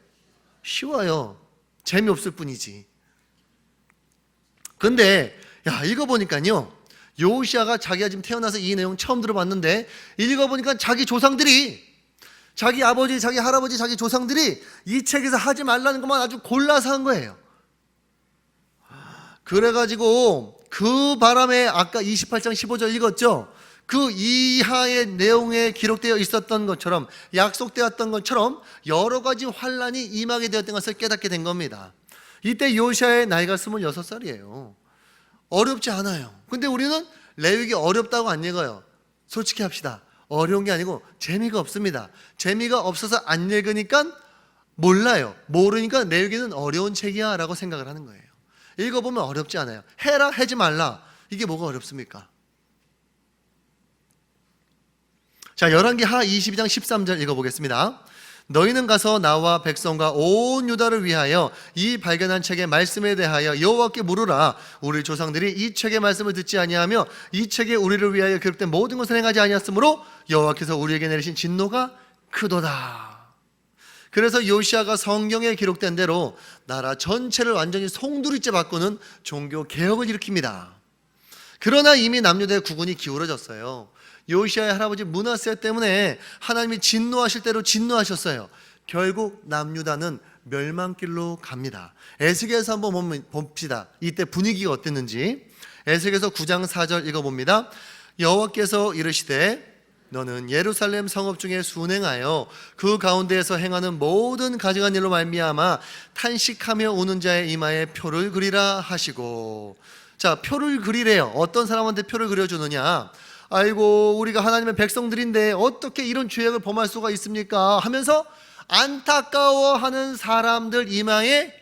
쉬워요. 재미없을 뿐이지. 근데 읽어보니까요, 요시아가 자기가 지금 태어나서 이 내용 처음 들어봤는데 읽어보니까 자기 조상들이, 자기 아버지, 자기 할아버지, 자기 조상들이 이 책에서 하지 말라는 것만 아주 골라서 한 거예요. 그래가지고 그 바람에 아까 28장 15절 읽었죠? 그 이하의 내용에 기록되어 있었던 것처럼, 약속되었던 것처럼 여러 가지 환란이 임하게 되었던 것을 깨닫게 된 겁니다. 이때 요시아의 나이가 26살이에요 어렵지 않아요. 근데 우리는 레위기 어렵다고 안 읽어요. 솔직히 합시다. 어려운 게 아니고 재미가 없습니다. 재미가 없어서 안 읽으니까 몰라요. 모르니까 레위기는 어려운 책이야 라고 생각을 하는 거예요. 읽어보면 어렵지 않아요. 해라, 하지 말라, 이게 뭐가 어렵습니까? 자, 열왕기하 22장 13절 읽어보겠습니다. 너희는 가서 나와 백성과 온 유다를 위하여 이 발견한 책의 말씀에 대하여 여호와께 물으라. 우리 조상들이 이 책의 말씀을 듣지 아니하며 이 책에 우리를 위하여 기록된 모든 것을 행하지 아니하였으므로 여호와께서 우리에게 내리신 진노가 크도다. 그래서 요시아가 성경에 기록된 대로 나라 전체를 완전히 송두리째 바꾸는 종교 개혁을 일으킵니다. 그러나 이미 남유다의 국운이 기울어졌어요. 요시아의 할아버지 므낫세 때문에 하나님이 진노하실 대로 진노하셨어요. 결국 남유다는 멸망길로 갑니다. 에스겔서 한번 봅시다. 이때 분위기가 어땠는지. 에스겔서 9장 4절 읽어봅니다. 여호와께서 이르시되 너는 예루살렘 성읍 중에 순행하여 그 가운데에서 행하는 모든 가증한 일로 말미암아 탄식하며 우는 자의 이마에 표를 그리라 하시고. 자, 표를 그리래요. 어떤 사람한테 표를 그려주느냐? 아이고, 우리가 하나님의 백성들인데 어떻게 이런 죄악을 범할 수가 있습니까? 하면서 안타까워하는 사람들 이마에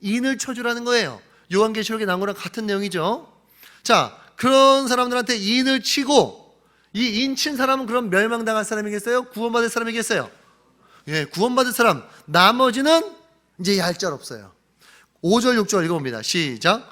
인을 쳐주라는 거예요. 요한계시록에 나온 거랑 같은 내용이죠. 자, 그런 사람들한테 인을 치고, 이 인 친 사람은 그럼 멸망당할 사람이겠어요? 구원받을 사람이겠어요? 예, 구원받을 사람. 나머지는 이제 얄짤없어요. 5절 6절 읽어봅니다. 시작.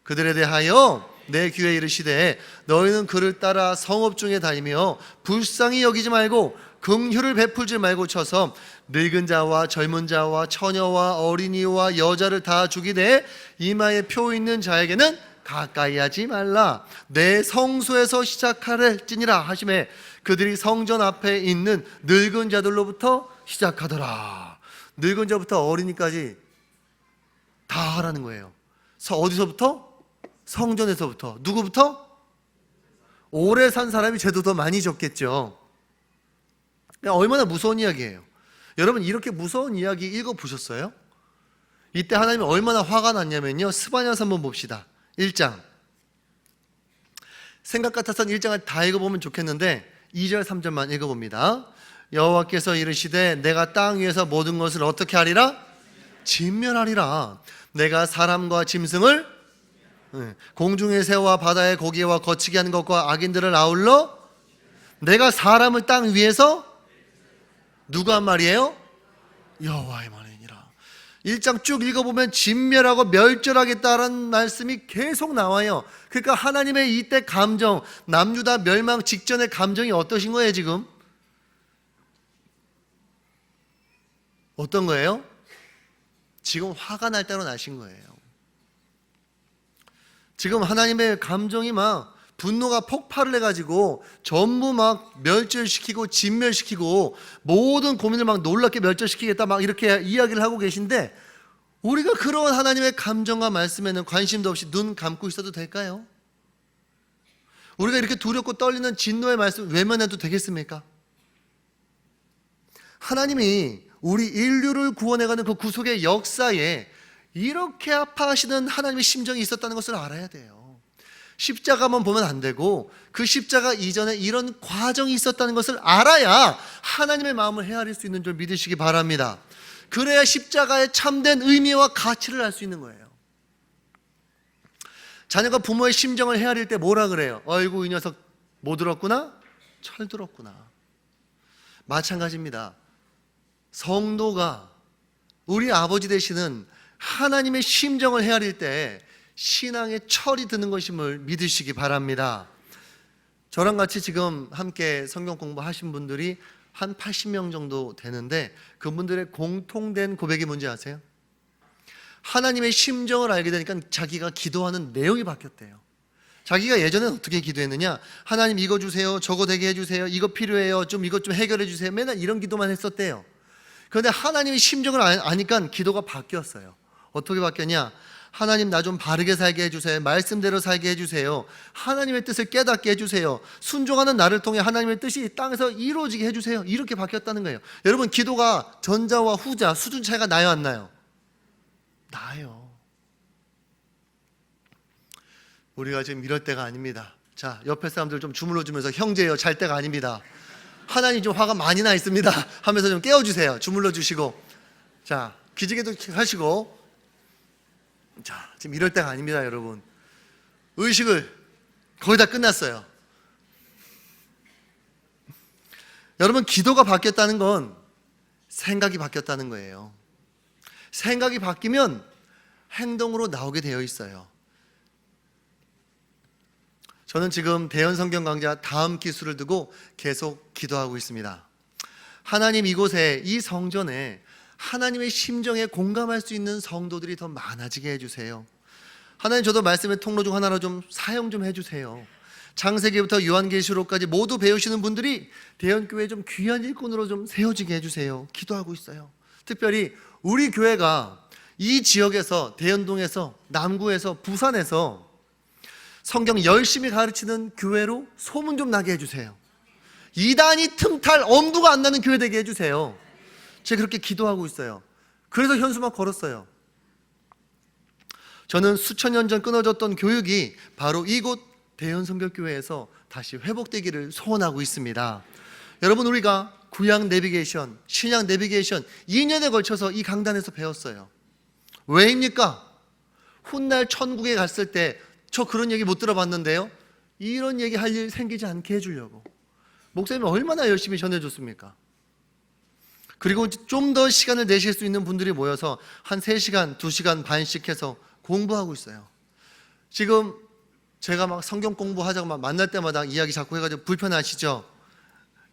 그들에 대하여 내 귀에 이르시되 너희는 그를 따라 성읍 중에 다니며 불쌍히 여기지 말고 긍휼을 베풀지 말고 쳐서 늙은 자와 젊은 자와 처녀와 어린이와 여자를 다 죽이되 이마에 표 있는 자에게는 가까이 하지 말라. 내 성소에서 시작할지니라 하시매 그들이 성전 앞에 있는 늙은 자들로부터 시작하더라. 늙은 자부터 어린이까지 다 하라는 거예요. 어디서부터? 성전에서부터. 누구부터? 오래 산 사람이 죄도 더 많이 졌겠죠. 얼마나 무서운 이야기예요. 여러분, 이렇게 무서운 이야기 읽어보셨어요? 이때 하나님이 얼마나 화가 났냐면요, 스바냐서 한번 봅시다. 1장. 생각 같아서는 1장을 다 읽어보면 좋겠는데 2절 3절만 읽어봅니다. 여호와께서 이르시되 내가 땅 위에서 모든 것을 어떻게 하리라? 진멸하리라. 내가 사람과 짐승을, 공중의 새와 바다의 고기와 거치게 하는 것과 악인들을 아울러, 내가 사람을 땅 위에서, 누가 한 말이에요? 여호와의 말이니라. 1장 쭉 읽어보면 진멸하고 멸절하겠다라는 말씀이 계속 나와요. 그러니까 하나님의 이때 감정, 남유다 멸망 직전의 감정이 어떠신 거예요 지금? 어떤 거예요? 지금 화가 날 대로 나신 거예요. 지금 하나님의 감정이 막 분노가 폭발을 해가지고 전부 막 멸절시키고 진멸시키고 모든 고민을 막 놀랍게 멸절시키겠다 막 이렇게 이야기를 하고 계신데, 우리가 그런 하나님의 감정과 말씀에는 관심도 없이 눈 감고 있어도 될까요? 우리가 이렇게 두렵고 떨리는 진노의 말씀 외면해도 되겠습니까? 하나님이 우리 인류를 구원해가는 그 구속의 역사에 이렇게 아파하시는 하나님의 심정이 있었다는 것을 알아야 돼요. 십자가만 보면 안 되고 그 십자가 이전에 이런 과정이 있었다는 것을 알아야 하나님의 마음을 헤아릴 수 있는 줄 믿으시기 바랍니다. 그래야 십자가의 참된 의미와 가치를 알 수 있는 거예요. 자녀가 부모의 심정을 헤아릴 때 뭐라 그래요? 어이구 이 녀석 뭐 들었구나? 철 들었구나. 마찬가지입니다. 성도가 우리 아버지 되시는 하나님의 심정을 헤아릴 때 신앙의 철이 드는 것임을 믿으시기 바랍니다. 저랑 같이 지금 함께 성경 공부하신 분들이 한 80명 정도 되는데 그분들의 공통된 고백이 뭔지 아세요? 하나님의 심정을 알게 되니까 자기가 기도하는 내용이 바뀌었대요. 자기가 예전에는 어떻게 기도했느냐? 하나님 이거 주세요, 저거 되게 해주세요, 이거 필요해요, 좀 이것 좀 해결해 주세요. 맨날 이런 기도만 했었대요. 그런데 하나님의 심정을 아니까 기도가 바뀌었어요. 어떻게 바뀌었냐? 하나님 나 좀 바르게 살게 해주세요. 말씀대로 살게 해주세요. 하나님의 뜻을 깨닫게 해주세요. 순종하는 나를 통해 하나님의 뜻이 이 땅에서 이루어지게 해주세요. 이렇게 바뀌었다는 거예요. 여러분, 기도가 전자와 후자 수준 차이가 나요 안 나요? 나요. 우리가 지금 이럴 때가 아닙니다. 자, 옆에 사람들 좀 주물러 주면서 형제요 잘 때가 아닙니다. 하나님 좀 화가 많이 나 있습니다 하면서 좀 깨워주세요. 주물러 주시고, 자 기지개도 하시고. 자, 지금 이럴 때가 아닙니다, 여러분. 의식을 거의 다 끝났어요. 여러분, 기도가 바뀌었다는 건 생각이 바뀌었다는 거예요. 생각이 바뀌면 행동으로 나오게 되어 있어요. 저는 지금 대연 성경 강좌 다음 기수를 두고 계속 기도하고 있습니다. 하나님, 이곳에 이 성전에 하나님의 심정에 공감할 수 있는 성도들이 더 많아지게 해주세요. 하나님, 저도 말씀의 통로 중 하나로 좀 사용 좀 해주세요. 창세기부터 요한계시록까지 모두 배우시는 분들이 대연교회 좀 귀한 일꾼으로 좀 세워지게 해주세요. 기도하고 있어요. 특별히 우리 교회가 이 지역에서, 대연동에서, 남구에서, 부산에서 성경 열심히 가르치는 교회로 소문 좀 나게 해주세요. 이단이 틈탈 엄두가 안 나는 교회 되게 해주세요. 제가 그렇게 기도하고 있어요. 그래서 현수막 걸었어요. 저는 수천 년 전 끊어졌던 교육이 바로 이곳 대연성결교회에서 다시 회복되기를 소원하고 있습니다. 여러분, 우리가 구약 내비게이션, 신약 내비게이션 2년에 걸쳐서 이 강단에서 배웠어요. 왜입니까? 훗날 천국에 갔을 때 저 그런 얘기 못 들어봤는데요, 이런 얘기 할 일 생기지 않게 해주려고 목사님이 얼마나 열심히 전해줬습니까? 그리고 좀 더 시간을 내실 수 있는 분들이 모여서 한 3시간, 2시간 반씩 해서 공부하고 있어요. 지금 제가 막 성경 공부하자고 막 만날 때마다 이야기 자꾸 해가지고 불편하시죠?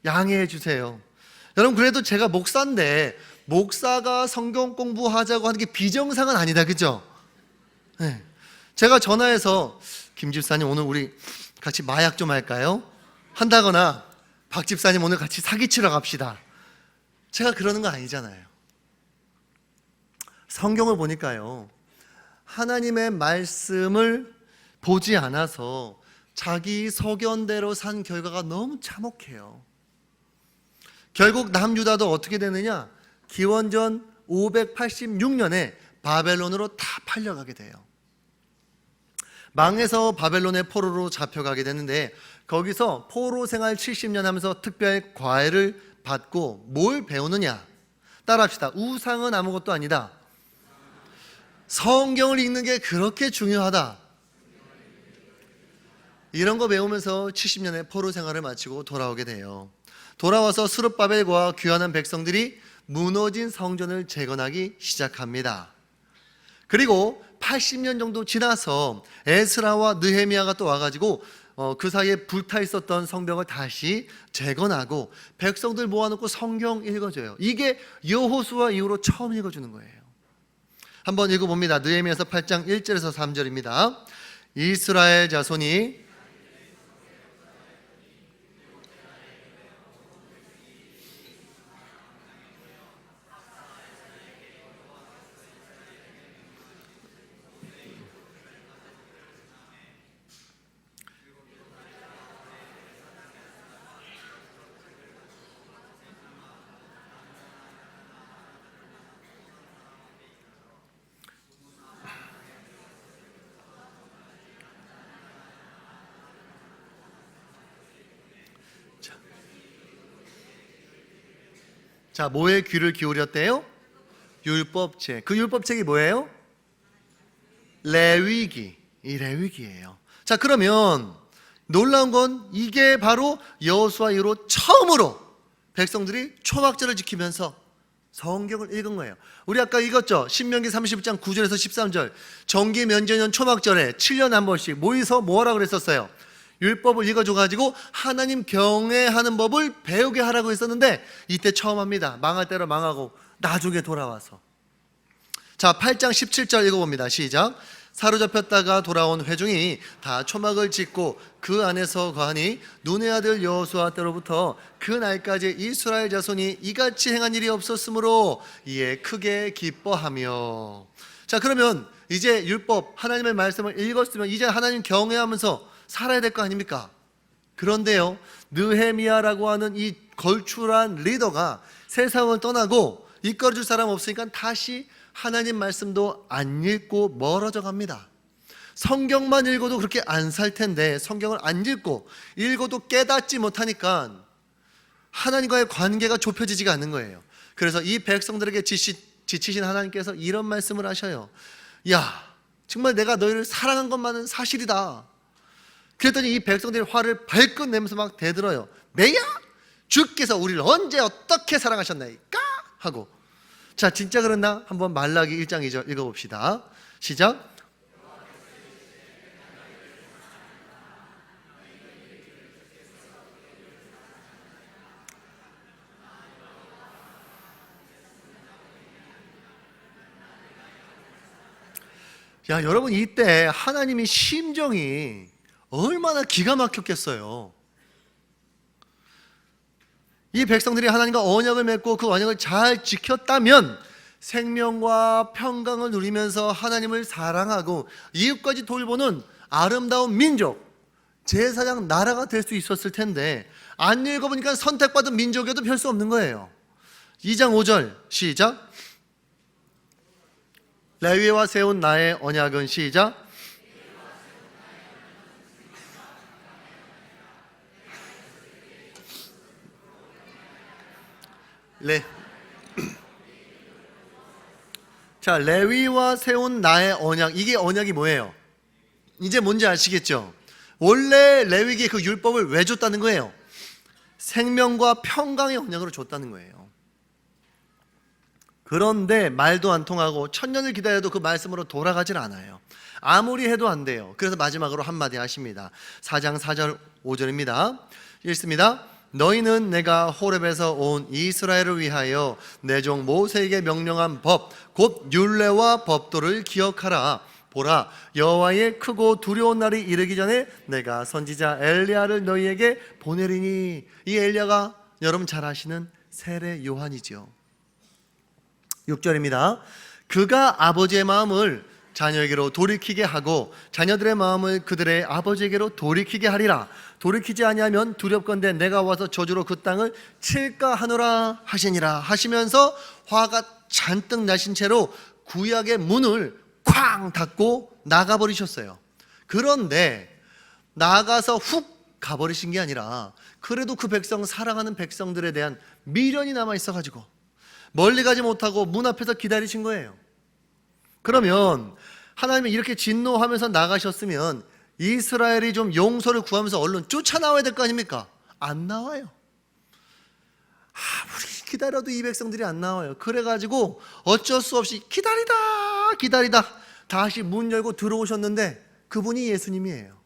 양해해 주세요. 여러분, 그래도 제가 목사인데 목사가 성경 공부하자고 하는 게 비정상은 아니다, 그죠? 네. 제가 전화해서 김 집사님 오늘 우리 같이 마약 좀 할까요? 한다거나 박 집사님 오늘 같이 사기치러 갑시다. 제가 그러는 거 아니잖아요. 성경을 보니까요, 하나님의 말씀을 보지 않아서 자기 소견대로 산 결과가 너무 참혹해요. 결국 남유다도 어떻게 되느냐? 기원전 586년에 바벨론으로 다 팔려가게 돼요. 망해서 바벨론의 포로로 잡혀가게 되는데, 거기서 포로 생활 70년 하면서 특별 과외를 받고 뭘 배우느냐? 따라합시다. 우상은 아무것도 아니다. 성경을 읽는 게 그렇게 중요하다. 이런 거 배우면서 70년의 포로 생활을 마치고 돌아오게 돼요. 돌아와서 스룹바벨과 귀환한 백성들이 무너진 성전을 재건하기 시작합니다. 그리고 80년 정도 지나서 에스라와 느헤미야가 또 와가지고 그 사이에 불타 있었던 성벽을 다시 재건하고 백성들 모아놓고 성경 읽어줘요. 이게 여호수아 이후로 처음 읽어주는 거예요. 한번 읽어봅니다. 느헤미야서 8장 1절에서 3절입니다. 이스라엘 자손이 자, 뭐에 귀를 기울였대요? 율법책. 그 율법책이 뭐예요? 레위기. 이 레위기예요. 자, 그러면 놀라운 건 이게 바로 여호수아 이후로 처음으로 백성들이 초막절을 지키면서 성경을 읽은 거예요. 우리 아까 읽었죠? 신명기 30장 9절에서 13절. 정기 면제년 초막절에 7년 한 번씩 모여서 뭐하라고 그랬었어요? 율법을 읽어줘가지고 하나님 경외하는 법을 배우게 하라고 했었는데, 이때 처음 합니다. 망할 대로 망하고 나중에 돌아와서. 자, 8장 17절 읽어봅니다. 시작. 사로잡혔다가 돌아온 회중이 다 초막을 짓고 그 안에서 거하니 눈의 아들 여호수아 때로부터 그 날까지 이스라엘 자손이 이같이 행한 일이 없었으므로 이에 크게 기뻐하며. 자, 그러면 이제 율법 하나님의 말씀을 읽었으면 이제 하나님 경외하면서 살아야 될 거 아닙니까? 그런데요, 느헤미야라고 하는 이 걸출한 리더가 세상을 떠나고 이끌어줄 사람 없으니까 다시 하나님 말씀도 안 읽고 멀어져 갑니다. 성경만 읽어도 그렇게 안 살 텐데 성경을 안 읽어도 깨닫지 못하니까 하나님과의 관계가 좁혀지지가 않는 거예요. 그래서 이 백성들에게 지치신 하나님께서 이런 말씀을 하셔요. 야, 정말 내가 너희를 사랑한 것만은 사실이다. 그랬더니 이 백성들이 화를 발끈 내면서 막 대들어요. 매야, 주께서 우리를 언제 어떻게 사랑하셨나이까? 하고. 자, 진짜 그랬나? 한번 말라기 1장 2절 읽어봅시다. 시작. 야, 여러분, 이때 하나님이 심정이 얼마나 기가 막혔겠어요. 이 백성들이 하나님과 언약을 맺고 그 언약을 잘 지켰다면 생명과 평강을 누리면서 하나님을 사랑하고 이웃까지 돌보는 아름다운 민족, 제사장 나라가 될 수 있었을 텐데 안 읽어보니까 선택받은 민족이어도 별 수 없는 거예요. 2장 5절 시작. 레위와 세운 나의 언약은 시작. 자, 레위와 세운 나의 언약. 이게 언약이 뭐예요? 이제 뭔지 아시겠죠? 원래 레위기의 그 율법을 왜 줬다는 거예요? 생명과 평강의 언약으로 줬다는 거예요. 그런데 말도 안 통하고 천년을 기다려도 그 말씀으로 돌아가질 않아요. 아무리 해도 안 돼요. 그래서 마지막으로 한마디 하십니다. 4장 4절 5절입니다. 읽습니다. 너희는 내가 호렙에서 온 이스라엘을 위하여 내 종 모세에게 명령한 법 곧 율례와 법도를 기억하라. 보라, 여호와의 크고 두려운 날이 이르기 전에 내가 선지자 엘리야를 너희에게 보내리니. 이 엘리야가 여러분 잘 아시는 세례 요한이죠. 6절입니다. 그가 아버지의 마음을 자녀에게로 돌이키게 하고 자녀들의 마음을 그들의 아버지에게로 돌이키게 하리라. 돌이키지 아니하면 두렵건대 내가 와서 저주로 그 땅을 칠까 하노라 하시니라 하시면서 화가 잔뜩 나신 채로 구약의 문을 쾅 닫고 나가버리셨어요. 그런데 나가서 훅 가버리신 게 아니라 그래도 그 백성, 사랑하는 백성들에 대한 미련이 남아있어가지고 멀리 가지 못하고 문 앞에서 기다리신 거예요. 그러면 하나님이 이렇게 진노하면서 나가셨으면 이스라엘이 좀 용서를 구하면서 얼른 쫓아나와야 될 거 아닙니까? 안 나와요. 아무리 기다려도 이 백성들이 안 나와요. 그래가지고 어쩔 수 없이 기다리다 다시 문 열고 들어오셨는데 그분이 예수님이에요.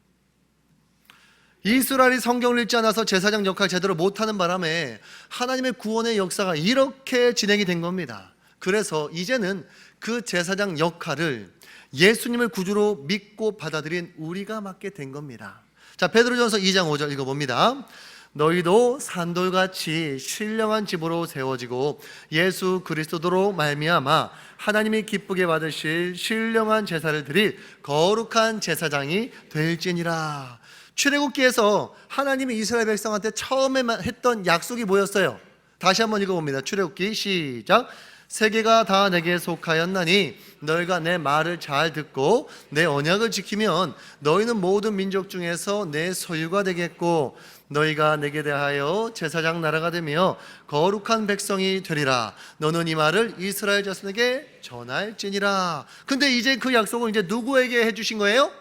이스라엘이 성경을 읽지 않아서 제사장 역할 제대로 못하는 바람에 하나님의 구원의 역사가 이렇게 진행이 된 겁니다. 그래서 이제는 그 제사장 역할을 예수님을 구주로 믿고 받아들인 우리가 맡게 된 겁니다. 자, 베드로전서 2장 5절 읽어봅니다. 너희도 산돌같이 신령한 집으로 세워지고 예수 그리스도로 말미암아 하나님이 기쁘게 받으실 신령한 제사를 드릴 거룩한 제사장이 될지니라. 출애굽기에서 하나님이 이스라엘 백성한테 처음에 했던 약속이 뭐였어요? 다시 한번 읽어봅니다. 출애굽기 시작. 세계가 다 내게 속하였나니 너희가 내 말을 잘 듣고 내 언약을 지키면 너희는 모든 민족 중에서 내 소유가 되겠고 너희가 내게 대하여 제사장 나라가 되며 거룩한 백성이 되리라. 너는 이 말을 이스라엘 자손에게 전할지니라. 근데 이제 그 약속을 이제 누구에게 해주신 거예요?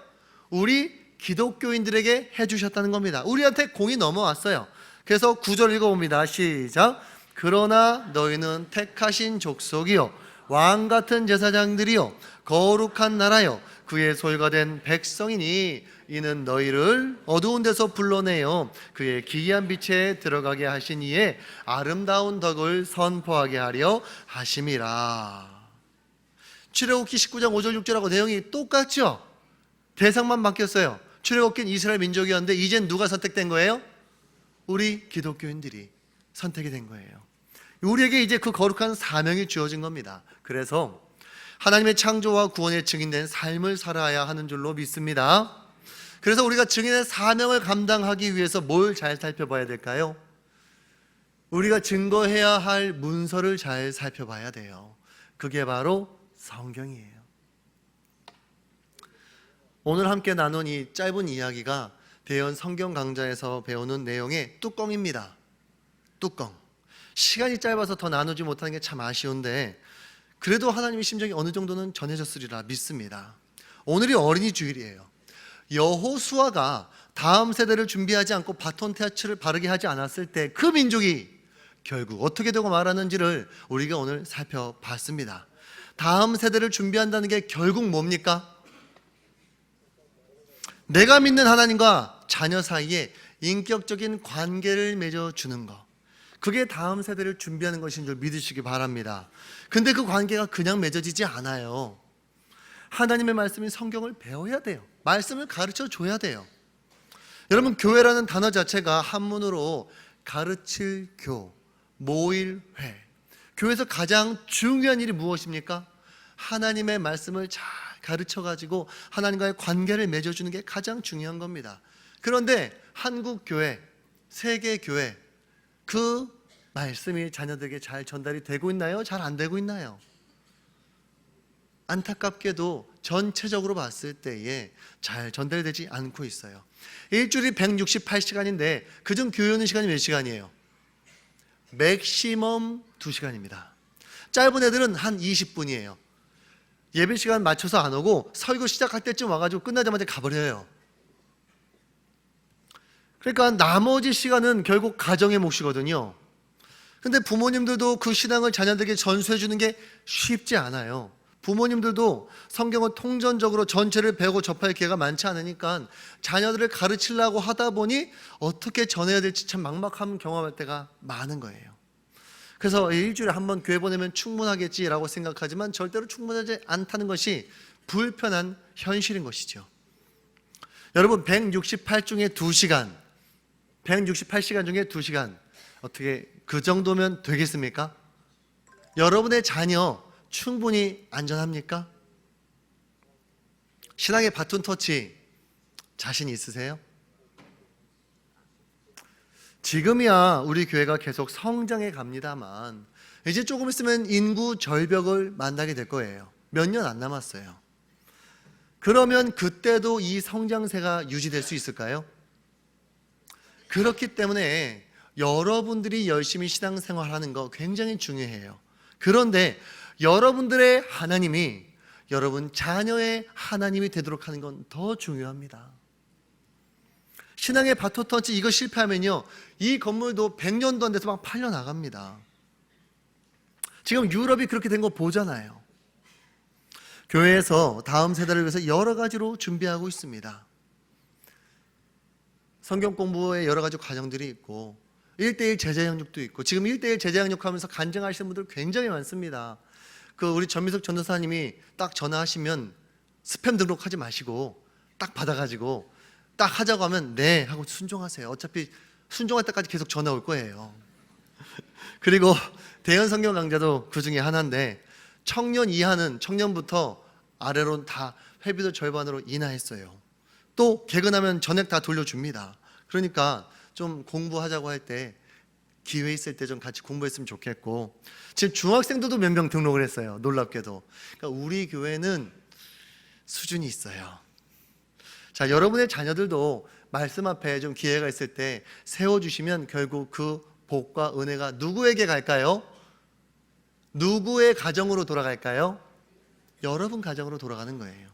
우리 기독교인들에게 해주셨다는 겁니다. 우리한테 공이 넘어왔어요. 그래서 9절 읽어봅니다. 시작. 그러나 너희는 택하신 족속이요 왕같은 제사장들이요 거룩한 나라요 그의 소유가 된 백성이니 이는 너희를 어두운 데서 불러내어 그의 기이한 빛에 들어가게 하신 이에 아름다운 덕을 선포하게 하려 하심이라. 출애굽기 19장 5절 6절하고 내용이 똑같죠? 대상만 바뀌었어요. 출애굽기는 이스라엘 민족이었는데 이젠 누가 선택된 거예요? 우리 기독교인들이 선택이 된 거예요. 우리에게 이제 그 거룩한 사명이 주어진 겁니다. 그래서 하나님의 창조와 구원의 증인된 삶을 살아야 하는 줄로 믿습니다. 그래서 우리가 증인의 사명을 감당하기 위해서 뭘 잘 살펴봐야 될까요? 우리가 증거해야 할 문서를 잘 살펴봐야 돼요. 그게 바로 성경이에요. 오늘 함께 나눈 이 짧은 이야기가 대연 성경 강좌에서 배우는 내용의 뚜껑입니다. 뚜껑. 시간이 짧아서 더 나누지 못하는 게 참 아쉬운데 그래도 하나님의 심정이 어느 정도는 전해졌으리라 믿습니다. 오늘이 어린이 주일이에요. 여호수아가 다음 세대를 준비하지 않고 바톤 터치를 바르게 하지 않았을 때 그 민족이 결국 어떻게 되고 말았는지를 우리가 오늘 살펴봤습니다. 다음 세대를 준비한다는 게 결국 뭡니까? 내가 믿는 하나님과 자녀 사이에 인격적인 관계를 맺어주는 것, 그게 다음 세대를 준비하는 것인 줄 믿으시기 바랍니다. 근데 그 관계가 그냥 맺어지지 않아요. 하나님의 말씀인 성경을 배워야 돼요. 말씀을 가르쳐 줘야 돼요. 여러분, 교회라는 단어 자체가 한문으로 가르칠 교, 모일 회. 교회에서 가장 중요한 일이 무엇입니까? 하나님의 말씀을 잘 가르쳐 가지고 하나님과의 관계를 맺어주는 게 가장 중요한 겁니다. 그런데 한국 교회, 세계 교회, 그 말씀이 자녀들에게 잘 전달이 되고 있나요? 잘 안 되고 있나요? 안타깝게도 전체적으로 봤을 때에 잘 전달되지 않고 있어요. 일주일이 168시간인데 그중 교회하는 시간이 몇 시간이에요? 맥시멈 2시간입니다. 짧은 애들은 한 20분이에요. 예배 시간 맞춰서 안 오고 설교 시작할 때쯤 와가지고 끝나자마자 가버려요. 그러니까 나머지 시간은 결국 가정의 몫이거든요. 근데 부모님들도 그 신앙을 자녀들에게 전수해 주는 게 쉽지 않아요. 부모님들도 성경을 통전적으로 전체를 배우고 접할 기회가 많지 않으니까 자녀들을 가르치려고 하다 보니 어떻게 전해야 될지 참 막막함 경험할 때가 많은 거예요. 그래서 일주일에 한 번 교회 보내면 충분하겠지라고 생각하지만 절대로 충분하지 않다는 것이 불편한 현실인 것이죠. 여러분, 168 중에 2시간, 168시간 중에 2시간, 어떻게 그 정도면 되겠습니까? 여러분의 자녀 충분히 안전합니까? 신앙의 바톤 터치 자신 있으세요? 지금이야 우리 교회가 계속 성장해 갑니다만 이제 조금 있으면 인구 절벽을 만나게 될 거예요. 몇 년 안 남았어요. 그러면 그때도 이 성장세가 유지될 수 있을까요? 그렇기 때문에 여러분들이 열심히 신앙생활하는 거 굉장히 중요해요. 그런데 여러분들의 하나님이 여러분 자녀의 하나님이 되도록 하는 건 더 중요합니다. 신앙의 바톤 터치 이거 실패하면요, 이 건물도 100년도 안 돼서 막 팔려 나갑니다. 지금 유럽이 그렇게 된 거 보잖아요. 교회에서 다음 세대를 위해서 여러 가지로 준비하고 있습니다. 성경 공부에 여러 가지 과정들이 있고 1:1 제자 양육도 있고, 지금 1:1 제자 양육하면서 간증하시는 분들 굉장히 많습니다. 우리 전미석 전도사님이 딱 전화하시면 스팸 등록하지 마시고 딱 받아가지고 딱 하자고 하면 네 하고 순종하세요. 어차피 순종할 때까지 계속 전화 올 거예요. 그리고 대현 성경 강좌도 그 중에 하나인데, 청년 이하는 청년부터 아래로 다 회비도 절반으로 인하했어요. 또 개근하면 전액 다 돌려줍니다. 그러니까 좀 공부하자고 할 때 기회 있을 때 좀 같이 공부했으면 좋겠고, 지금 중학생들도 몇 명 등록을 했어요. 놀랍게도. 그러니까 우리 교회는 수준이 있어요. 자, 여러분의 자녀들도 말씀 앞에 좀 기회가 있을 때 세워주시면 결국 그 복과 은혜가 누구에게 갈까요? 누구의 가정으로 돌아갈까요? 여러분 가정으로 돌아가는 거예요.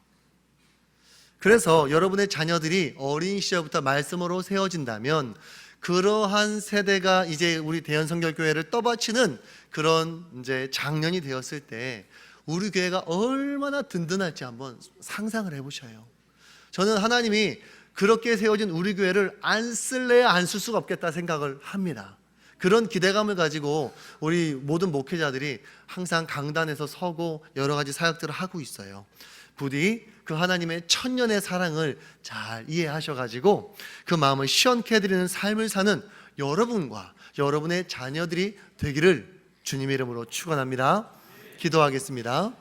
그래서 여러분의 자녀들이 어린 시절부터 말씀으로 세워진다면 그러한 세대가 이제 우리 대현성결교회를 떠받치는 그런 이제 장년이 되었을 때 우리 교회가 얼마나 든든할지 한번 상상을 해보셔요. 저는 하나님이 그렇게 세워진 우리 교회를 안 쓸래야 안 쓸 수가 없겠다 생각을 합니다. 그런 기대감을 가지고 우리 모든 목회자들이 항상 강단에서 서고 여러 가지 사역들을 하고 있어요. 부디 그 하나님의 천년의 사랑을 잘 이해하셔가지고 그 마음을 시원케 해드리는 삶을 사는 여러분과 여러분의 자녀들이 되기를 주님의 이름으로 축원합니다. 기도하겠습니다.